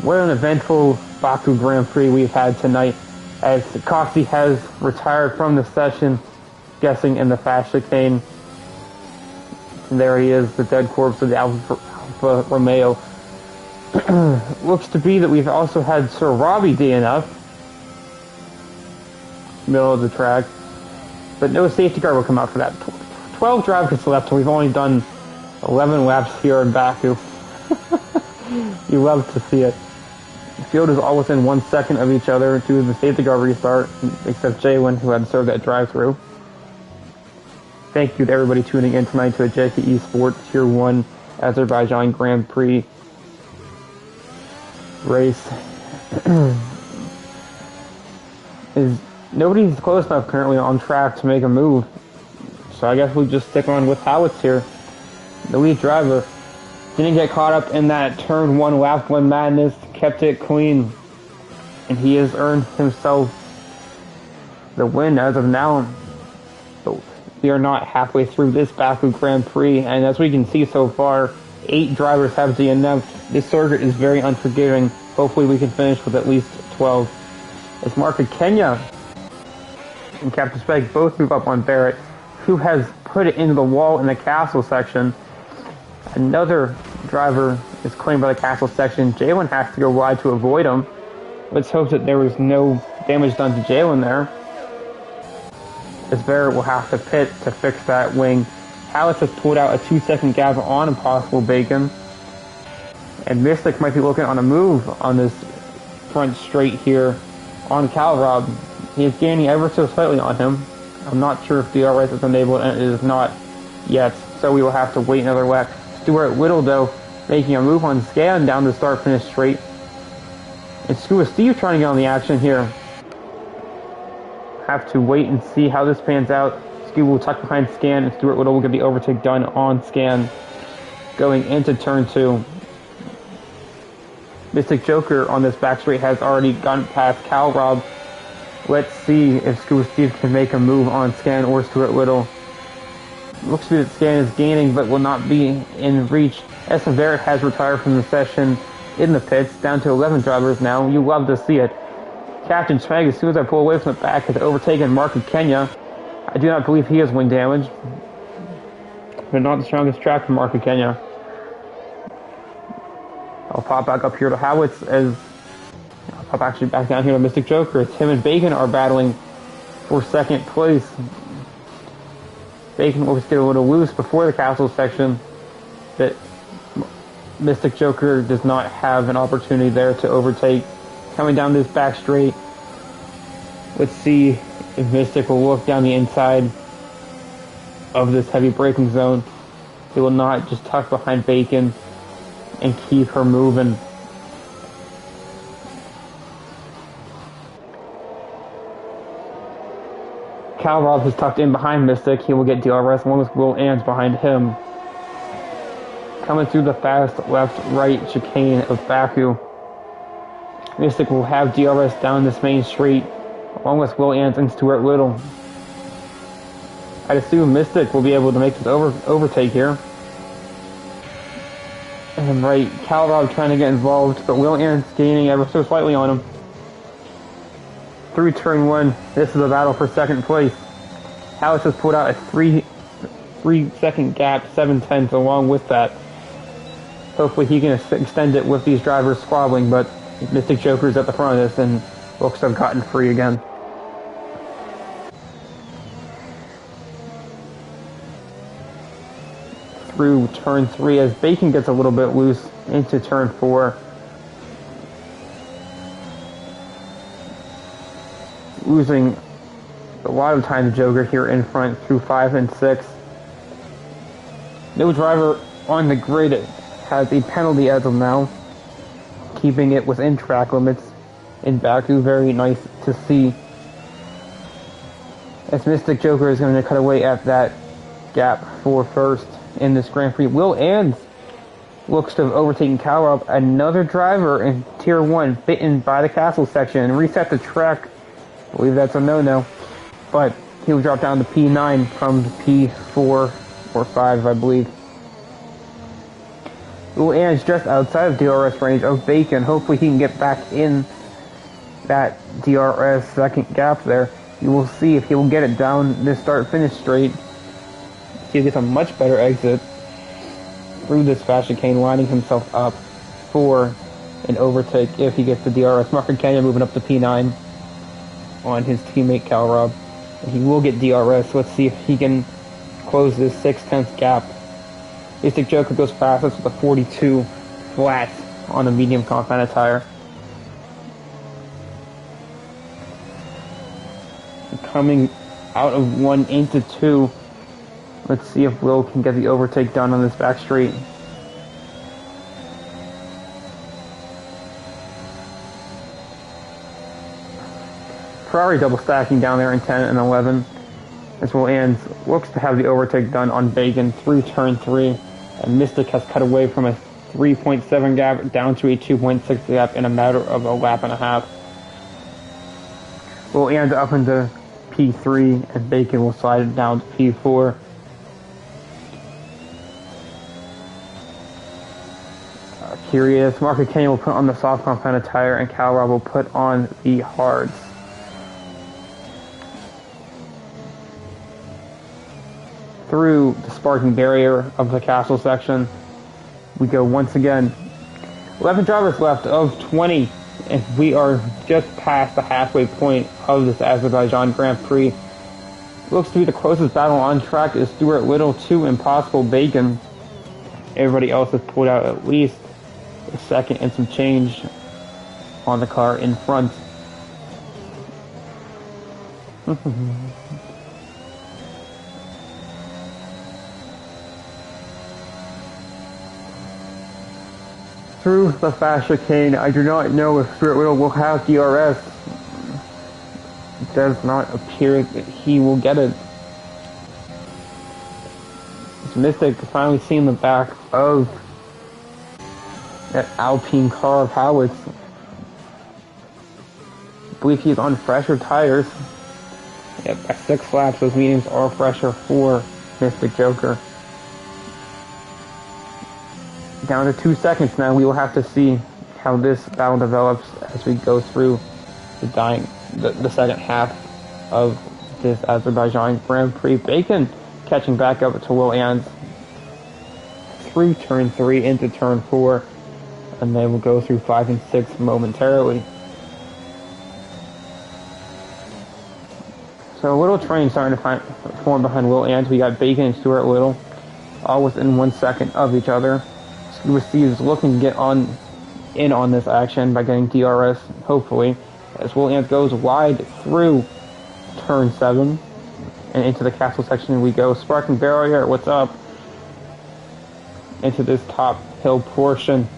What an eventful Baku Grand Prix we've had tonight, as Coxie has retired from the session, guessing in the fast chicane. And there he is, the dead corpse of the Alfa Romeo. Looks to be that we've also had Sir Robbie DNF. Middle of the track. But no safety car will come out for that. 12 drivers left, and we've only done 11 laps here in Baku. You love to see it. The field is all within 1 second of each other due to the safety car restart, except Jalen, who had to serve that drive-through. Thank you to everybody tuning in tonight to a JKeSport Tier 1 Azerbaijan Grand Prix race. Nobody's close enough currently on track to make a move, so I guess we'll just stick on with Howitz here. The lead driver didn't get caught up in that turn 1 lap 1 madness, kept it clean, and he has earned himself the win as of now. So we are not halfway through this Baku Grand Prix, and as we can see so far, 8 drivers have DNF'd. This circuit is very unforgiving. Hopefully we can finish with at least 12. As Mark of Kenya and Captain Speg both move up on Barrett, who has put it into the wall in the castle section. Another driver is claimed by the castle section. Jalen has to go wide to avoid him. Let's hope that there was no damage done to Jalen there, as Barrett will have to pit to fix that wing. Howitz has pulled out a 2-second gap on Impossible Bacon. And Mystic might be looking on a move on this front straight here on Calrob. He is gaining ever so slightly on him. I'm not sure if DRS is enabled, and it is not yet, so we will have to wait another lap. Stuart Whittle, though, making a move on Scan down the start-finish straight. And Scuba Steve trying to get on the action here. Have to wait and see how this pans out. Scuba will tuck behind Scan, and Stuart Whittle will get the overtake done on Scan going into turn 2. Mystic Joker on this back straight has already gone past Calrob. Let's see if Scuba Steve can make a move on Scan or Stuart Whittle. Looks to be that Scan is gaining, but will not be in reach. Essen Barrett has retired from the session in the pits, down to 11 drivers now. You love to see it. Captain Smeg, as soon as I pull away from the back, has overtaken Mark of Kenya. I do not believe he has wing damage. but not the strongest track for Marco Kenya. I'll pop back up here to Howitz as I'll pop actually back down here to Mystic Joker. Tim and Bacon are battling for second place. Bacon will get a little loose before the castle section, but Mystic Joker does not have an opportunity there to overtake. Coming down this back straight, let's see if Mystic will look down the inside of this heavy braking zone. He will not just tuck behind Bacon and keep her moving. Cal Rob is tucked in behind Mystic. He will get DRS along with Will Ans behind him. Coming through the fast left-right chicane of Baku, Mystic will have DRS down this main street along with Will Ans and Stuart Little. I'd assume Mystic will be able to make this overtake here. And right, Cal Rob trying to get involved, but Will Ans gaining ever so slightly on him. Through turn 1, this is a battle for second place. Howitz has pulled out a 3-second gap, 7/10 along with that. Hopefully he can extend it with these drivers squabbling, but Mystic Joker's at the front of this and looks to have gotten free again. Through turn 3 as Bacon gets a little bit loose into turn 4. Losing a lot of time to Joker here in front through 5 and 6. No driver on the grid has a penalty as of now, keeping it within track limits in Baku. Very nice to see. As Mystic Joker is going to cut away at that gap for first in this Grand Prix. Will Ans looks to have overtaken Cal Rob. Another driver in Tier 1 bitten by the castle section and reset the track. I believe that's a no-no. But he'll drop down to P9 from P4 or 5, I believe. Will Ans just outside of DRS range of Bacon. Hopefully he can get back in that DRS second gap there. You will see if he will get it down this start-finish straight. He gets a much better exit through this fast chicane, lining himself up for an overtake if he gets the DRS. Marco Kenya moving up to P9 on his teammate Cal Rob. And he will get DRS. Let's see if he can close this 6/10 gap. Mystic Joker goes fastest with a 42 flat on a medium compounded tire. Coming out of 1 into 2. Let's see if Will can get the overtake done on this back straight. Ferrari double stacking down there in 10 and 11. As Will Ans looks to have the overtake done on Bacon through turn 3. And Mystic has cut away from a 3.7 gap down to a 2.6 gap in a matter of a lap and a half. Will Ans up into P3 and Bacon will slide it down to P4. Curious. Marco Kenya will put on the soft compounded tire and Cal Rob will put on the hards. Through the sparking barrier of the castle section, we go once again. 11 drivers left of 20, and we are just past the halfway point of this Azerbaijan Grand Prix. Looks to be the closest battle on track is Stuart Little to Impossible Bacon. Everybody else has pulled out at least a second and some change on the car in front. Through the fast chicane, I do not know if Stuart Little will have DRS. It does not appear that he will get it. Mystic finally seen the back of that Alpine car of Howitz. I believe he's on fresher tires. Yep, at 6 laps, those mediums are fresher for Mystic Joker. Down to 2 seconds now. We will have to see how this battle develops as we go through the second half of this Azerbaijan Grand Prix. Bacon catching back up to Will Ans through turn 3 into turn 4, and they will go through 5 and 6 momentarily. So a little train starting to form behind Will Ant. We got Bacon and Stuart Little, all within 1 second of each other. Scuba Steve is looking to get in on this action by getting DRS, hopefully, as Will Ant goes wide through turn 7 and into the castle section we go. Sparking Barrier, what's up? Into this top hill portion.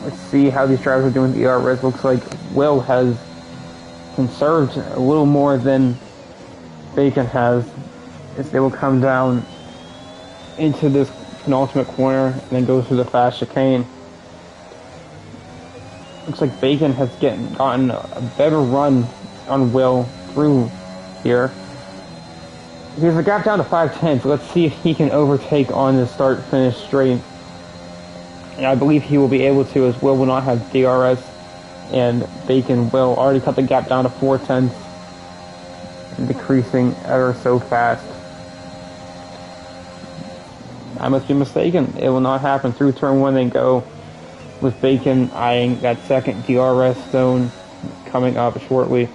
Let's see how these drivers are doing DRS. Looks like Will has conserved a little more than Bacon has, as they will come down into this penultimate corner and then go through the fast chicane. Looks like Bacon has gotten a better run on Will through here. He has a gap down to 5/10, so let's see if he can overtake on the start-finish straight. And I believe he will be able to, as Will not have DRS, and Bacon will already cut the gap down to 4/10, and decreasing ever so fast. I must be mistaken. It will not happen. Through turn 1 they go, with Bacon eyeing that second DRS zone coming up shortly.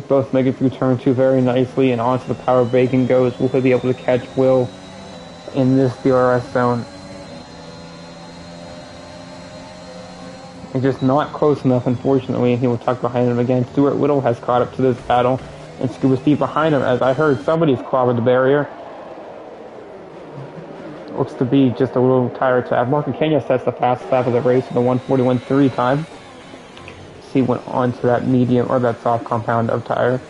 Both make it through turn 2 very nicely, and onto the power Bacon goes. Will he be able to catch Will in this DRS zone? It's just not close enough, unfortunately. He will tuck behind him again. Stuart Little has caught up to this battle, and Scuba Steve behind him, as I heard somebody's clobbered the barrier. Looks to be just a little tire tap. Mark Kenya sets the fastest lap of the race with a 1:41.3 time. He went on to that medium or that soft compound of tire.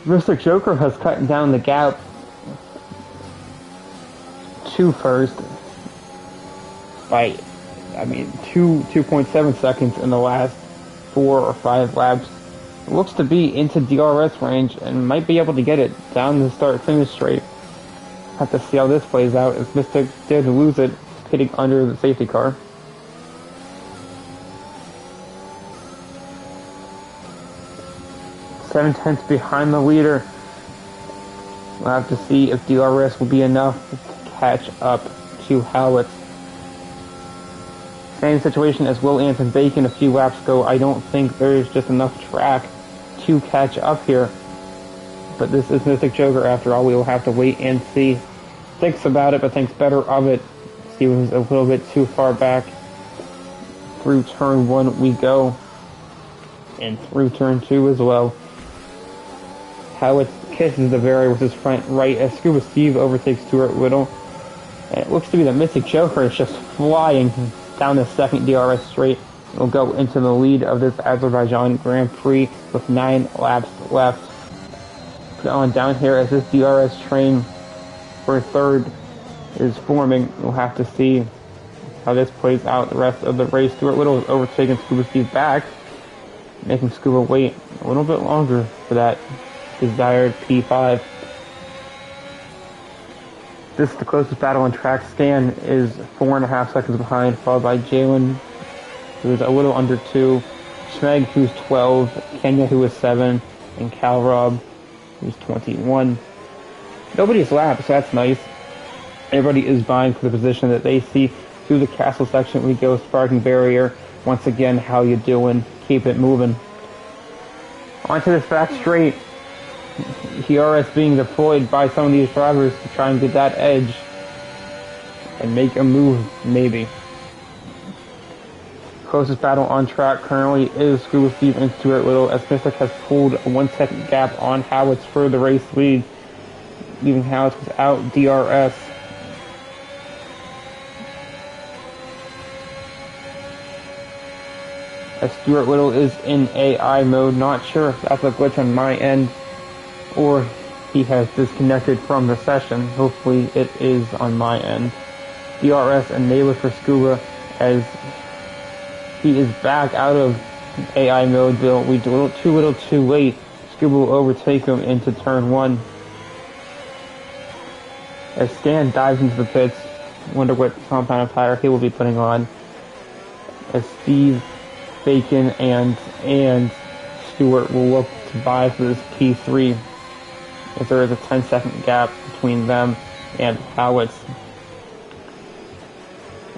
Mr. Joker has cut down the gap to first by, 2.7 seconds in the last 4 or 5 laps. Looks to be into DRS range and might be able to get it down the start-finish straight. Have to see how this plays out, as Mystic did lose it, hitting under the safety car. Seven-tenths behind the leader. We'll have to see if DRS will be enough to catch up to Howitz. Same situation as Will Ant and Bacon a few laps ago. I don't think there's just enough track to catch up here. But this is Mystic Joker after all. We will have to wait and see. Thinks about it, but thinks better of it. He was a little bit too far back. Through turn 1 we go. And through turn 2 as well. Howitz kisses the barrier with his front right as Scuba Steve overtakes Stuart Little. And it looks to be that Mystic Joker is just flying down the second DRS straight. Will go into the lead of this Azerbaijan Grand Prix with 9 laps left. Put on down here as this DRS train for third is forming. We'll have to see how this plays out the rest of the race. Stuart Little is overtaking Scuba Steve back, making Scuba wait a little bit longer for that desired P5. This is the closest battle on track. Stan is 4.5 seconds behind, followed by Jalen, who's a little under 2, Schmeg, who's 12, Kenya, who is 7, and Cal Rob, who's 21. Nobody's lapped, so that's nice. Everybody is vying for the position that they see. Through the castle section we go. Sparking Barrier. Once again, how you doing? Keep it moving. Onto this back straight. DRS being deployed by some of these drivers to try and get that edge and make a move, maybe. Closest battle on track currently is Scuba Steve and Stuart Little, as Mystic has pulled a 1 second gap on Howitz for the race lead, leaving Howitz without DRS. As Stuart Little is in AI mode, not sure if that's a glitch on my end or he has disconnected from the session. Hopefully it is on my end. DRS enabled for Scuba as he is back out of AI mode. We do a little too late. Scuba will overtake him into turn 1. As Stan dives into the pits, wonder what compound of tire he will be putting on. As Steve Bacon and Stewart will look to vie for this P3, as there is a 10-second gap between them and Howitz.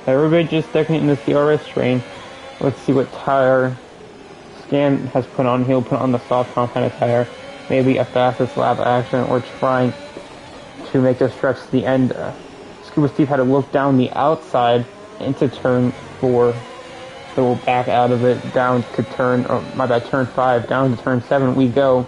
Everybody just sticking in this DRS train. Let's see what tire Scan has put on. He'll put on the soft compounded tire, maybe a fastest lap action, or trying to make the stretch to the end. Scuba Steve had to look down the outside into turn 4, so we'll back out of it down to turn 5, down to turn 7 we go.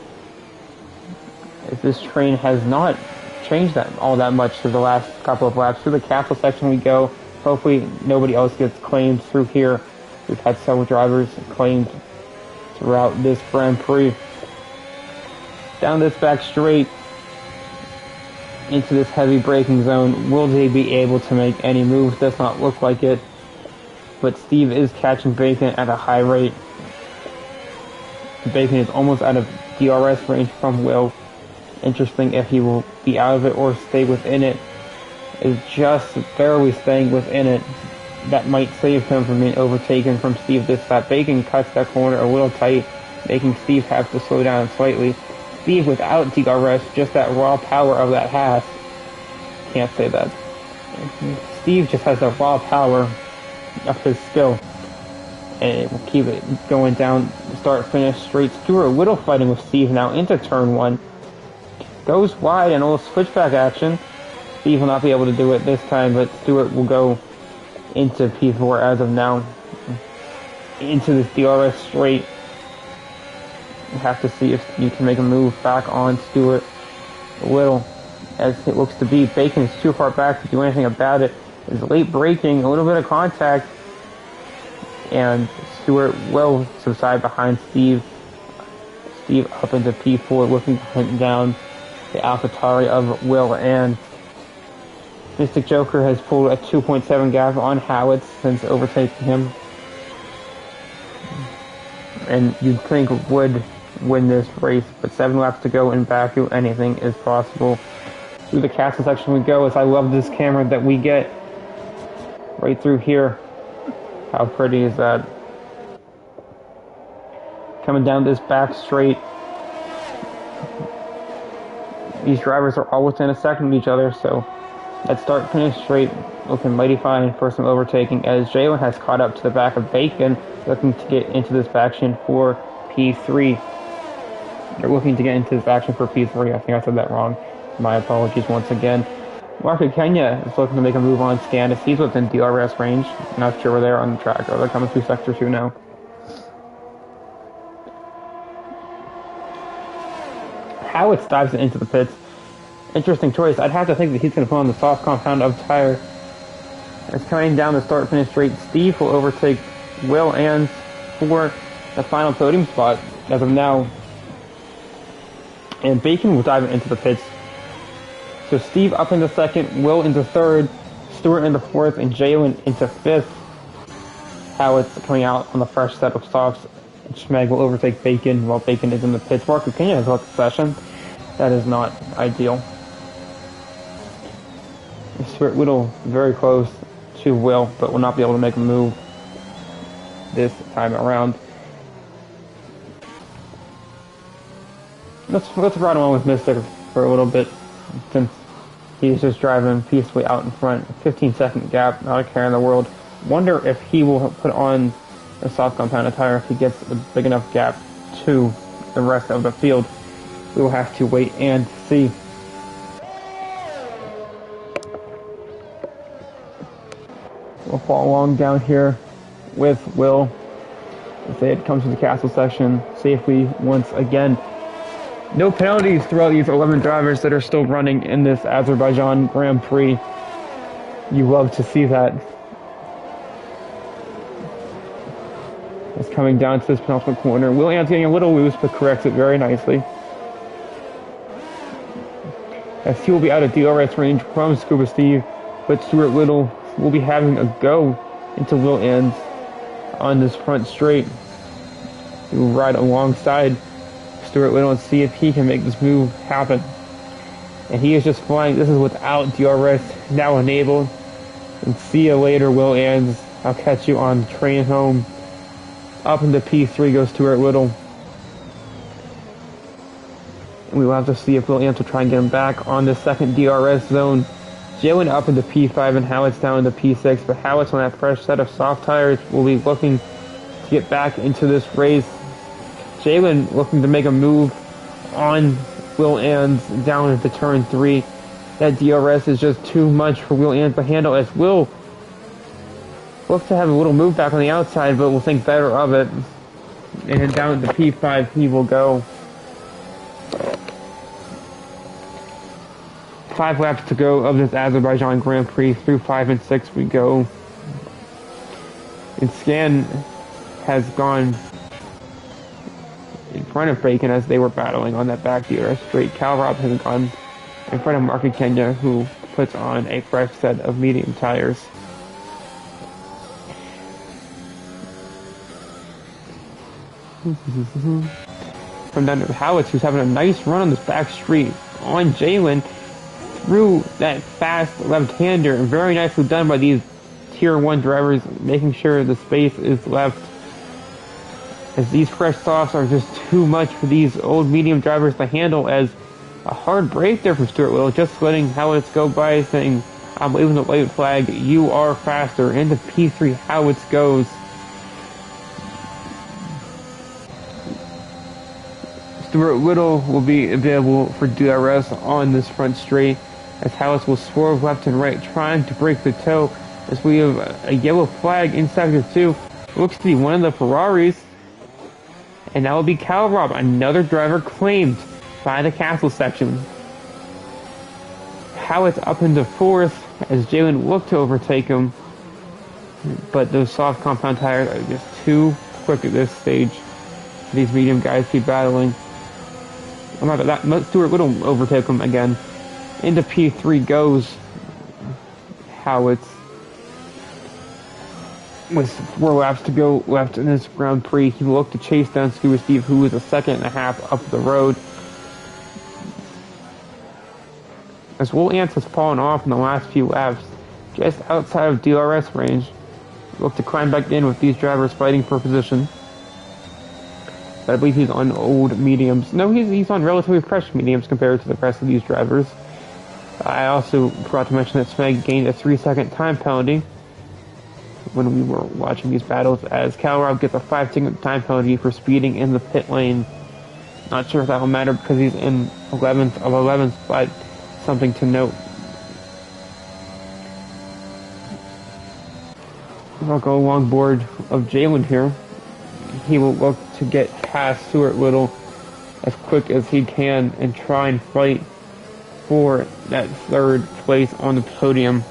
This train has not changed all that much through the last couple of laps. Through the castle section we go. Hopefully nobody else gets claimed through here. We've had several drivers claimed throughout this Grand Prix. Down this back straight into this heavy braking zone. Will they be able to make any moves? Does not look like it. But Steve is catching Bacon at a high rate. Bacon is almost out of DRS range from Will. Interesting if he will be out of it or stay within it. Is just barely staying within it. That might save him from being overtaken from Steve this lap. Bacon cuts that corner a little tight, making Steve have to slow down slightly. Steve without DRS, just that raw power of that Haas. Can't say that. Steve just has the raw power of his skill. And it will keep it going down, start, finish, straight. Stewart a little fighting with Steve now into turn 1. Goes wide and a little switchback action. Steve will not be able to do it this time, but Stewart will go into P4 as of now. Into this DRS straight. We'll have to see if you can make a move back on Stewart a little, as it looks to be. Bacon is too far back to do anything about it. There's late braking, a little bit of contact, and Stewart will subside behind Steve. Steve up into P4, looking to hunt down the AlphaTauri of Will and Mystic Joker has pulled a 2.7 gap on Howitz since overtaking him. And you'd think would win this race, but 7 laps to go in Baku, anything is possible. Through the castle section we go, as I love this camera that we get right through here. How pretty is that? Coming down this back straight. These drivers are all within a second of each other, so that start finish straight looking mighty fine for some overtaking, as Jalen has caught up to the back of Bacon, looking to get into this faction for P3. They're looking to get into this faction for P3. I think I said that wrong. My apologies once again. Marco Kenya is looking to make a move on Scandis. He's within DRS range. Not sure where they're on the track. They're coming through Sector 2 now. Howitz dives into the pits. Interesting choice. I'd have to think that he's going to put on the soft compound of tire. It's coming down the start-finish straight. Steve will overtake Will and for the final podium spot as of now. And Bacon will dive into the pits. So Steve up into second, Will into third, Stewart into fourth, and Jalen into fifth. Howitz coming out on the fresh set of softs. Schmeg will overtake Bacon while Bacon is in the pits. Marco Kenya has left the session. That is not ideal. Stuart Whittle very close to Will, but will not be able to make a move this time around. Let's ride on with Mystic for a little bit, since he's just driving peacefully out in front. 15-second gap, not a care in the world. Wonder if he will put on a soft compounded tire if he gets a big enough gap to the rest of the field. We will have to wait and see. We'll follow along down here with Will as they come to the castle section safely once again. No penalties throughout these 11 drivers that are still running in this Azerbaijan Grand Prix. You love to see that. It's coming down to this penultimate corner. Will Ann's getting a little loose, but corrects it very nicely. As he will be out of DRS range from Scuba Steve, but Stuart Little will be having a go into Will Ann's on this front straight. He will ride alongside Stuart Little and see if he can make this move happen. And he is just flying. This is without DRS now enabled. And see you later, Will Ann's. I'll catch you on the train home Up into P3 goes Stuart Little. And we will have to see if Will Ants will try and get him back on the second DRS zone. Jalen up into P5 and Howitt's down into P6, but Howitt's on that fresh set of soft tires will be looking to get back into this race. Jalen looking to make a move on Will Ants down into turn 3. That DRS is just too much for Will Ants to handle, as Will looks to have a little move back on the outside, but will think better of it. And down to P5 he will go. 5 laps to go of this Azerbaijan Grand Prix. Through 5 and 6 we go. And Scan has gone in front of Bacon as they were battling on that back DRS straight. Cal Rob has gone in front of Marky Kenya, who puts on a fresh set of medium tires. From down to Howitz, who's having a nice run on this back street on Jalen through that fast left-hander. Very nicely done by these Tier 1 drivers, making sure the space is left, as these fresh softs are just too much for these old medium drivers to handle. As a hard break there from Stuart Little, just letting Howitz go by, saying, I'm waving the white flag, you are faster. Into P3 Howitz goes. Stuart Little will be available for DRS on this front straight, as Howitz will swerve left and right, trying to break the toe, as we have a yellow flag in Sector 2. Looks to be one of the Ferraris, and that will be Cal Rob, another driver claimed by the Castle section. Howitz up into 4th, as Jalen looked to overtake him, but those soft compound tires are just too quick at this stage for these medium guys to be battling. I'm not that Stuart Little overtake him again. Into P3 goes Howitz, with 4 laps to go left in this Grand Prix. He will look to chase down Scuba Steve, who is a second and a half up the road. As Will Ants has fallen off in the last few laps, just outside of DRS range, look to climb back in with these drivers fighting for position. But I believe he's on old mediums. No, he's on relatively fresh mediums compared to the rest of these drivers. I also forgot to mention that Smeg gained a 3-second time penalty when we were watching these battles, as Cal Rob gets a 5-second time penalty for speeding in the pit lane. Not sure if that will matter because he's in 11th of 11th, but something to note. I'll go along board of Jalen here. He will look to get past Stuart Little as quick as he can and try and fight for that 3rd place on the podium.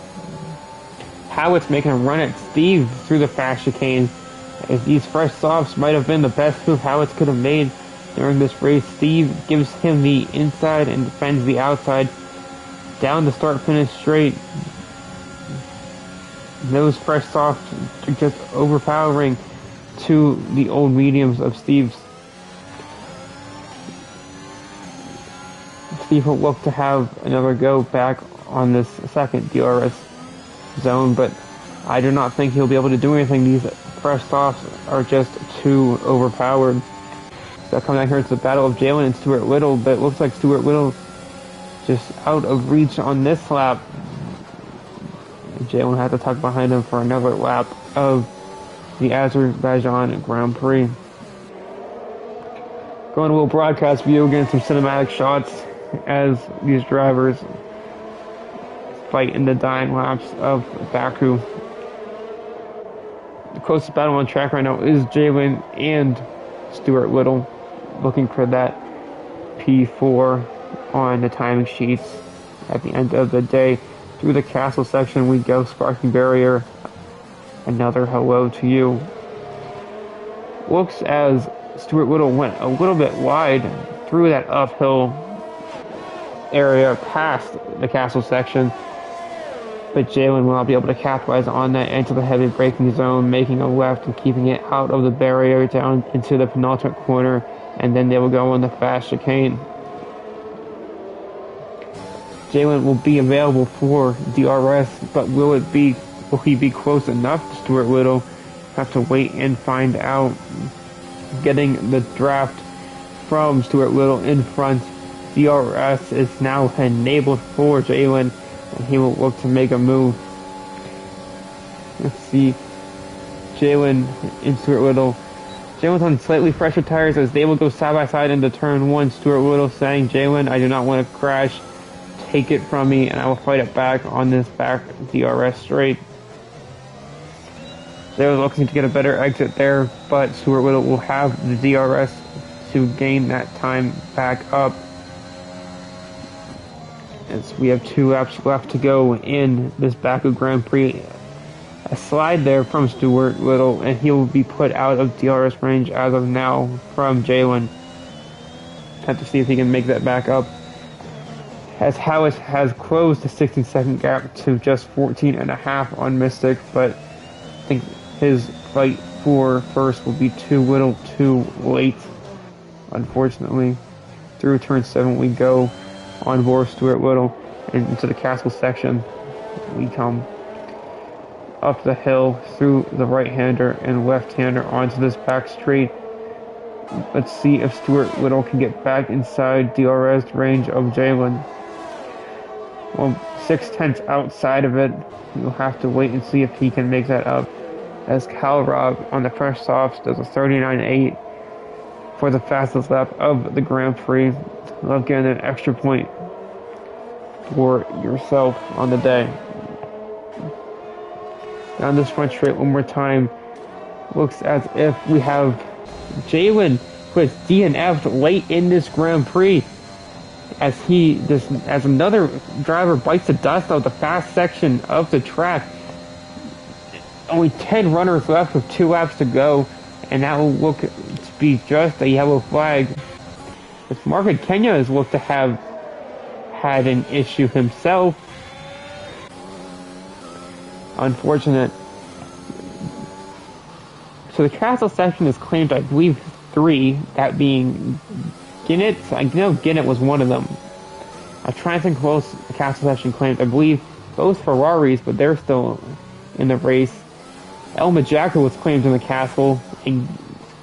Howitz making a run at Steve through the fast chicane, as these fresh softs might have been the best move Howitz could have made during this race. Steve gives him the inside and defends the outside down the start-finish straight. Those fresh softs are just overpowering to the old mediums of Steve's. Steve will look to have another go back on this second DRS zone, but I do not think he'll be able to do anything. These fresh softs are just too overpowered. So coming out here, it's the battle of Jalen and Stuart Little, but it looks like Stuart Little just out of reach on this lap. Jalen had to tuck behind him for another lap of the Azerbaijan Grand Prix. Going to a little broadcast view, getting some cinematic shots as these drivers fight in the dying laps of Baku. The closest battle on track right now is Jalen and Stuart Little, looking for that P4 on the timing sheets at the end of the day. Through the castle section we go. Sparking barrier, another hello to you. Looks as Stuart Little went a little bit wide through that uphill area past the castle section, but Jalen will not be able to capitalize on that into the heavy braking zone, making a left and keeping it out of the barrier down into the penultimate corner, and then they will go on the fast chicane. Jalen will be available for DRS, but will he be close enough to Stuart Little Have to wait and find out. Getting the draft from Stuart Little in front. DRS is now enabled for Jalen, and he will look to make a move. Let's see. Jalen and Stuart Little. Jalen's on slightly fresher tires as they will go side by side into turn 1. Stuart Little saying, Jalen, I do not want to crash. Take it from me, and I will fight it back on this back DRS straight. They were looking to get a better exit there, but Stuart Little will have the DRS to gain that time back up. As we have 2 laps left to go in this Baku Grand Prix. A slide there from Stuart Little, and he will be put out of DRS range as of now from Jalen. Have to see if he can make that back up. As Howes has closed the 16-second gap to just 14.5 on Mystic, but I think his fight for first will be too little too late, unfortunately. Through turn 7 we go on board Stuart Little, and into the castle section we come. Up the hill through the right-hander and left-hander onto this back straight. Let's see if Stuart Little can get back inside DRS range of Jalen. Well, 6/10 outside of it. We'll have to wait and see if he can make that up. As Kalrob on the fresh softs does a 39.8 for the fastest lap of the Grand Prix. Love getting an extra point for yourself on the day. Down this front straight one more time. Looks as if we have Jalen who has DNF'd late in this Grand Prix. As another driver bites the dust of the fast section of the track. Only 10 runners left with 2 laps to go, and that will look to be just a yellow flag. As Margaret Kenya has looked to have had an issue himself. Unfortunate. So the castle section is claimed, I believe, 3, that being Ginnett. I know Ginnett was one of them. I'm trying to think who else the castle section claimed. I believe both Ferraris, but they're still in the race. Elma Jacker was claimed in the castle. And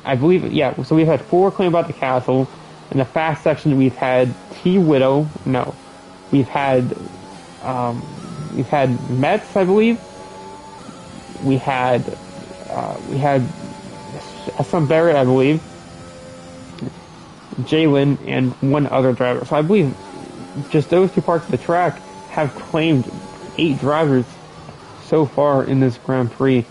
I believe, yeah, so we've had 4 claimed about the castle. In the fast section, we've had T-Widow. No. We've had Metz, I believe. We had some Barrett, I believe. Jalen and one other driver. So I believe just those 2 parts of the track have claimed 8 drivers so far in this Grand Prix.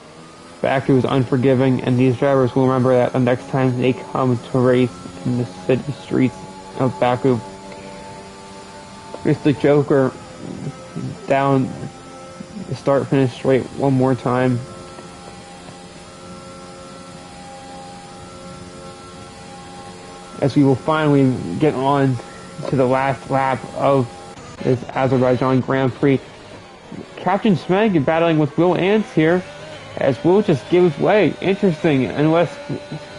Baku is unforgiving, and these drivers will remember that the next time they come to race in the city streets of Baku. Mr. Joker down the start-finish straight one more time. As we will finally get on to the last lap of this Azerbaijan Grand Prix. Captain Smeg battling with Will Ants here, as Will just gives way. Interesting, unless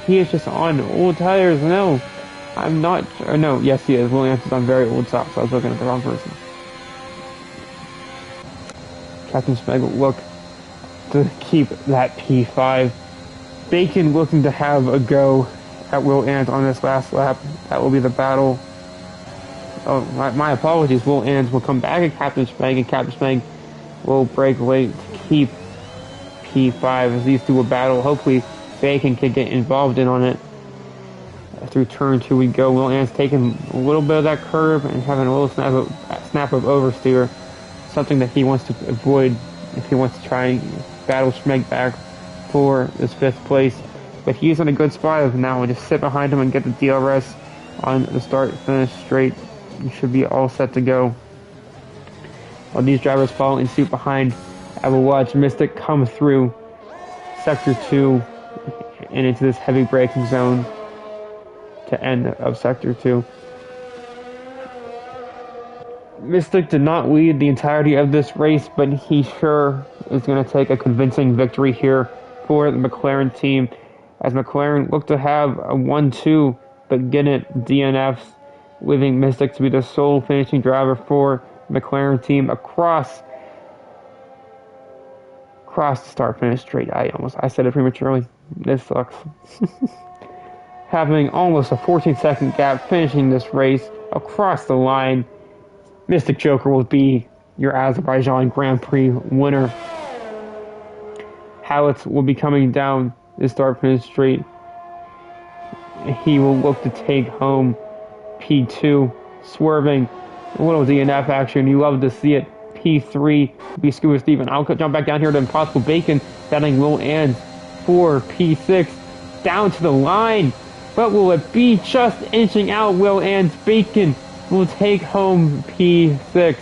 he is just on old tires. No, I'm not. Or no, yes he is. Will Ants is on very old socks, so I was looking at the wrong person. Captain Smeg will look to keep that P5. Bacon looking to have a go at Will Ants on this last lap. That will be the battle. Oh, my apologies. Will Ants will come back at Captain Smeg, and Captain Smeg will break late to keep P5 as these two will battle. Hopefully Bacon can get involved in on it. Through turn 2 we go. Will Ants taking a little bit of that curve and having a little snap of oversteer. Something that he wants to avoid if he wants to try and battle Smeg back for this 5th place. But he's in a good spot now. Just sit behind him and get the DRS on the start-finish straight. You should be all set to go. While these drivers follow in suit behind, I will watch Mystic come through Sector 2 and into this heavy braking zone to end of Sector 2. Mystic did not lead the entirety of this race, but he sure is going to take a convincing victory here for the McLaren team, as McLaren looked to have a 1-2, but Ginnett DNFs, leaving Mystic to be the sole finishing driver for the McLaren team across across the start-finish straight. I said it prematurely. This sucks. Having almost a 14-second gap finishing this race across the line, Mystic Joker will be your Azerbaijan Grand Prix winner. Howitz will be coming down the start-finish straight. He will look to take home P2, swerving a little DNF action. You love to see it. P3 will be Scuba Steven. I'll jump back down here to Impossible Bacon, battling Will and for P6 down to the line. But will it be just inching out? Will and Bacon will take home P6.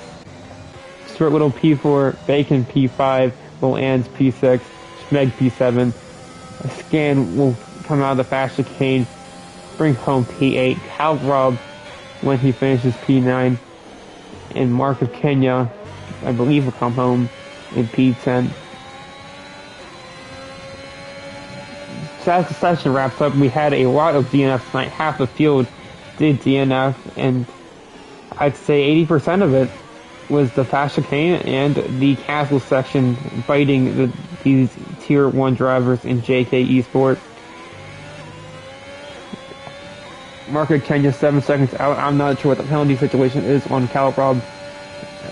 Stuart Little P4, Bacon P5, Will and P6, Schmeg P7. A Scan will come out of the fast chicane, bring home P8. Cal Rob when he finishes P9. And Mark of Kenya, I believe, will come home in P10. So as the session wraps up, we had a lot of DNF tonight. Half the field did DNF, and I'd say 80% of it was the fast chicane and the castle section fighting these Tier 1 drivers in JKeSport. Market Kenya 7 seconds out. I'm not sure what the penalty situation is on Calaprob.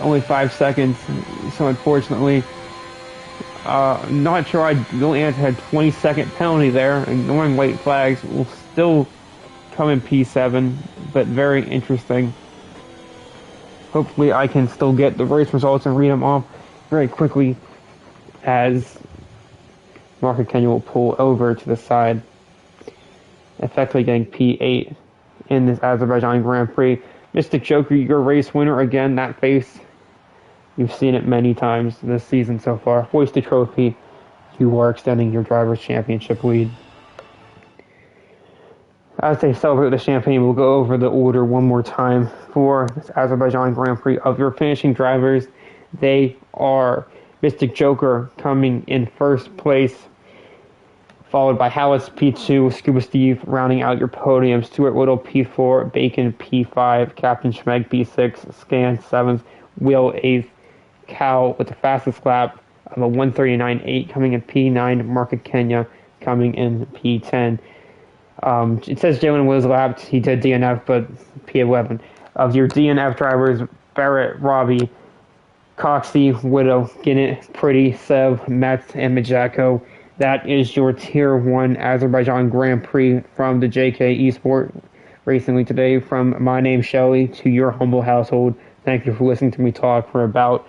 Only 5 seconds, so unfortunately, not sure I Will Ant had 20-second penalty there. Ignoring white flags will still come in P7, but very interesting. Hopefully I can still get the race results and read them off very quickly as Market Kenya will pull over to the side, effectively getting P8 in this Azerbaijan Grand Prix. Mystic Joker, your race winner again. That face, you've seen it many times this season so far. Hoist the trophy. You are extending your driver's championship lead. As they celebrate the champagne, we'll go over the order one more time for this Azerbaijan Grand Prix of your finishing drivers. They are Mystic Joker coming in first place, followed by Hallis P2, Scuba Steve rounding out your podium, Stuart Little P4, Bacon P5, Captain Schmeg P6, Scan 7th, Will 8th, Cal with the fastest lap of a 1:39.8 coming in P9, Market Kenya coming in P10. It says Jalen was lapped. He did DNF, but P11. Of your DNF drivers, Barrett, Robbie, Coxie, Widow, Ginnett, Pretty, Sev, Metz, and Majako. That is your Tier 1 Azerbaijan Grand Prix from the JKeSport Racing League today. From my name, Shelly, to your humble household, thank you for listening to me talk for about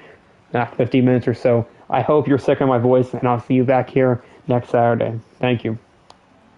50 minutes or so. I hope you're sick of my voice, and I'll see you back here next Saturday. Thank you.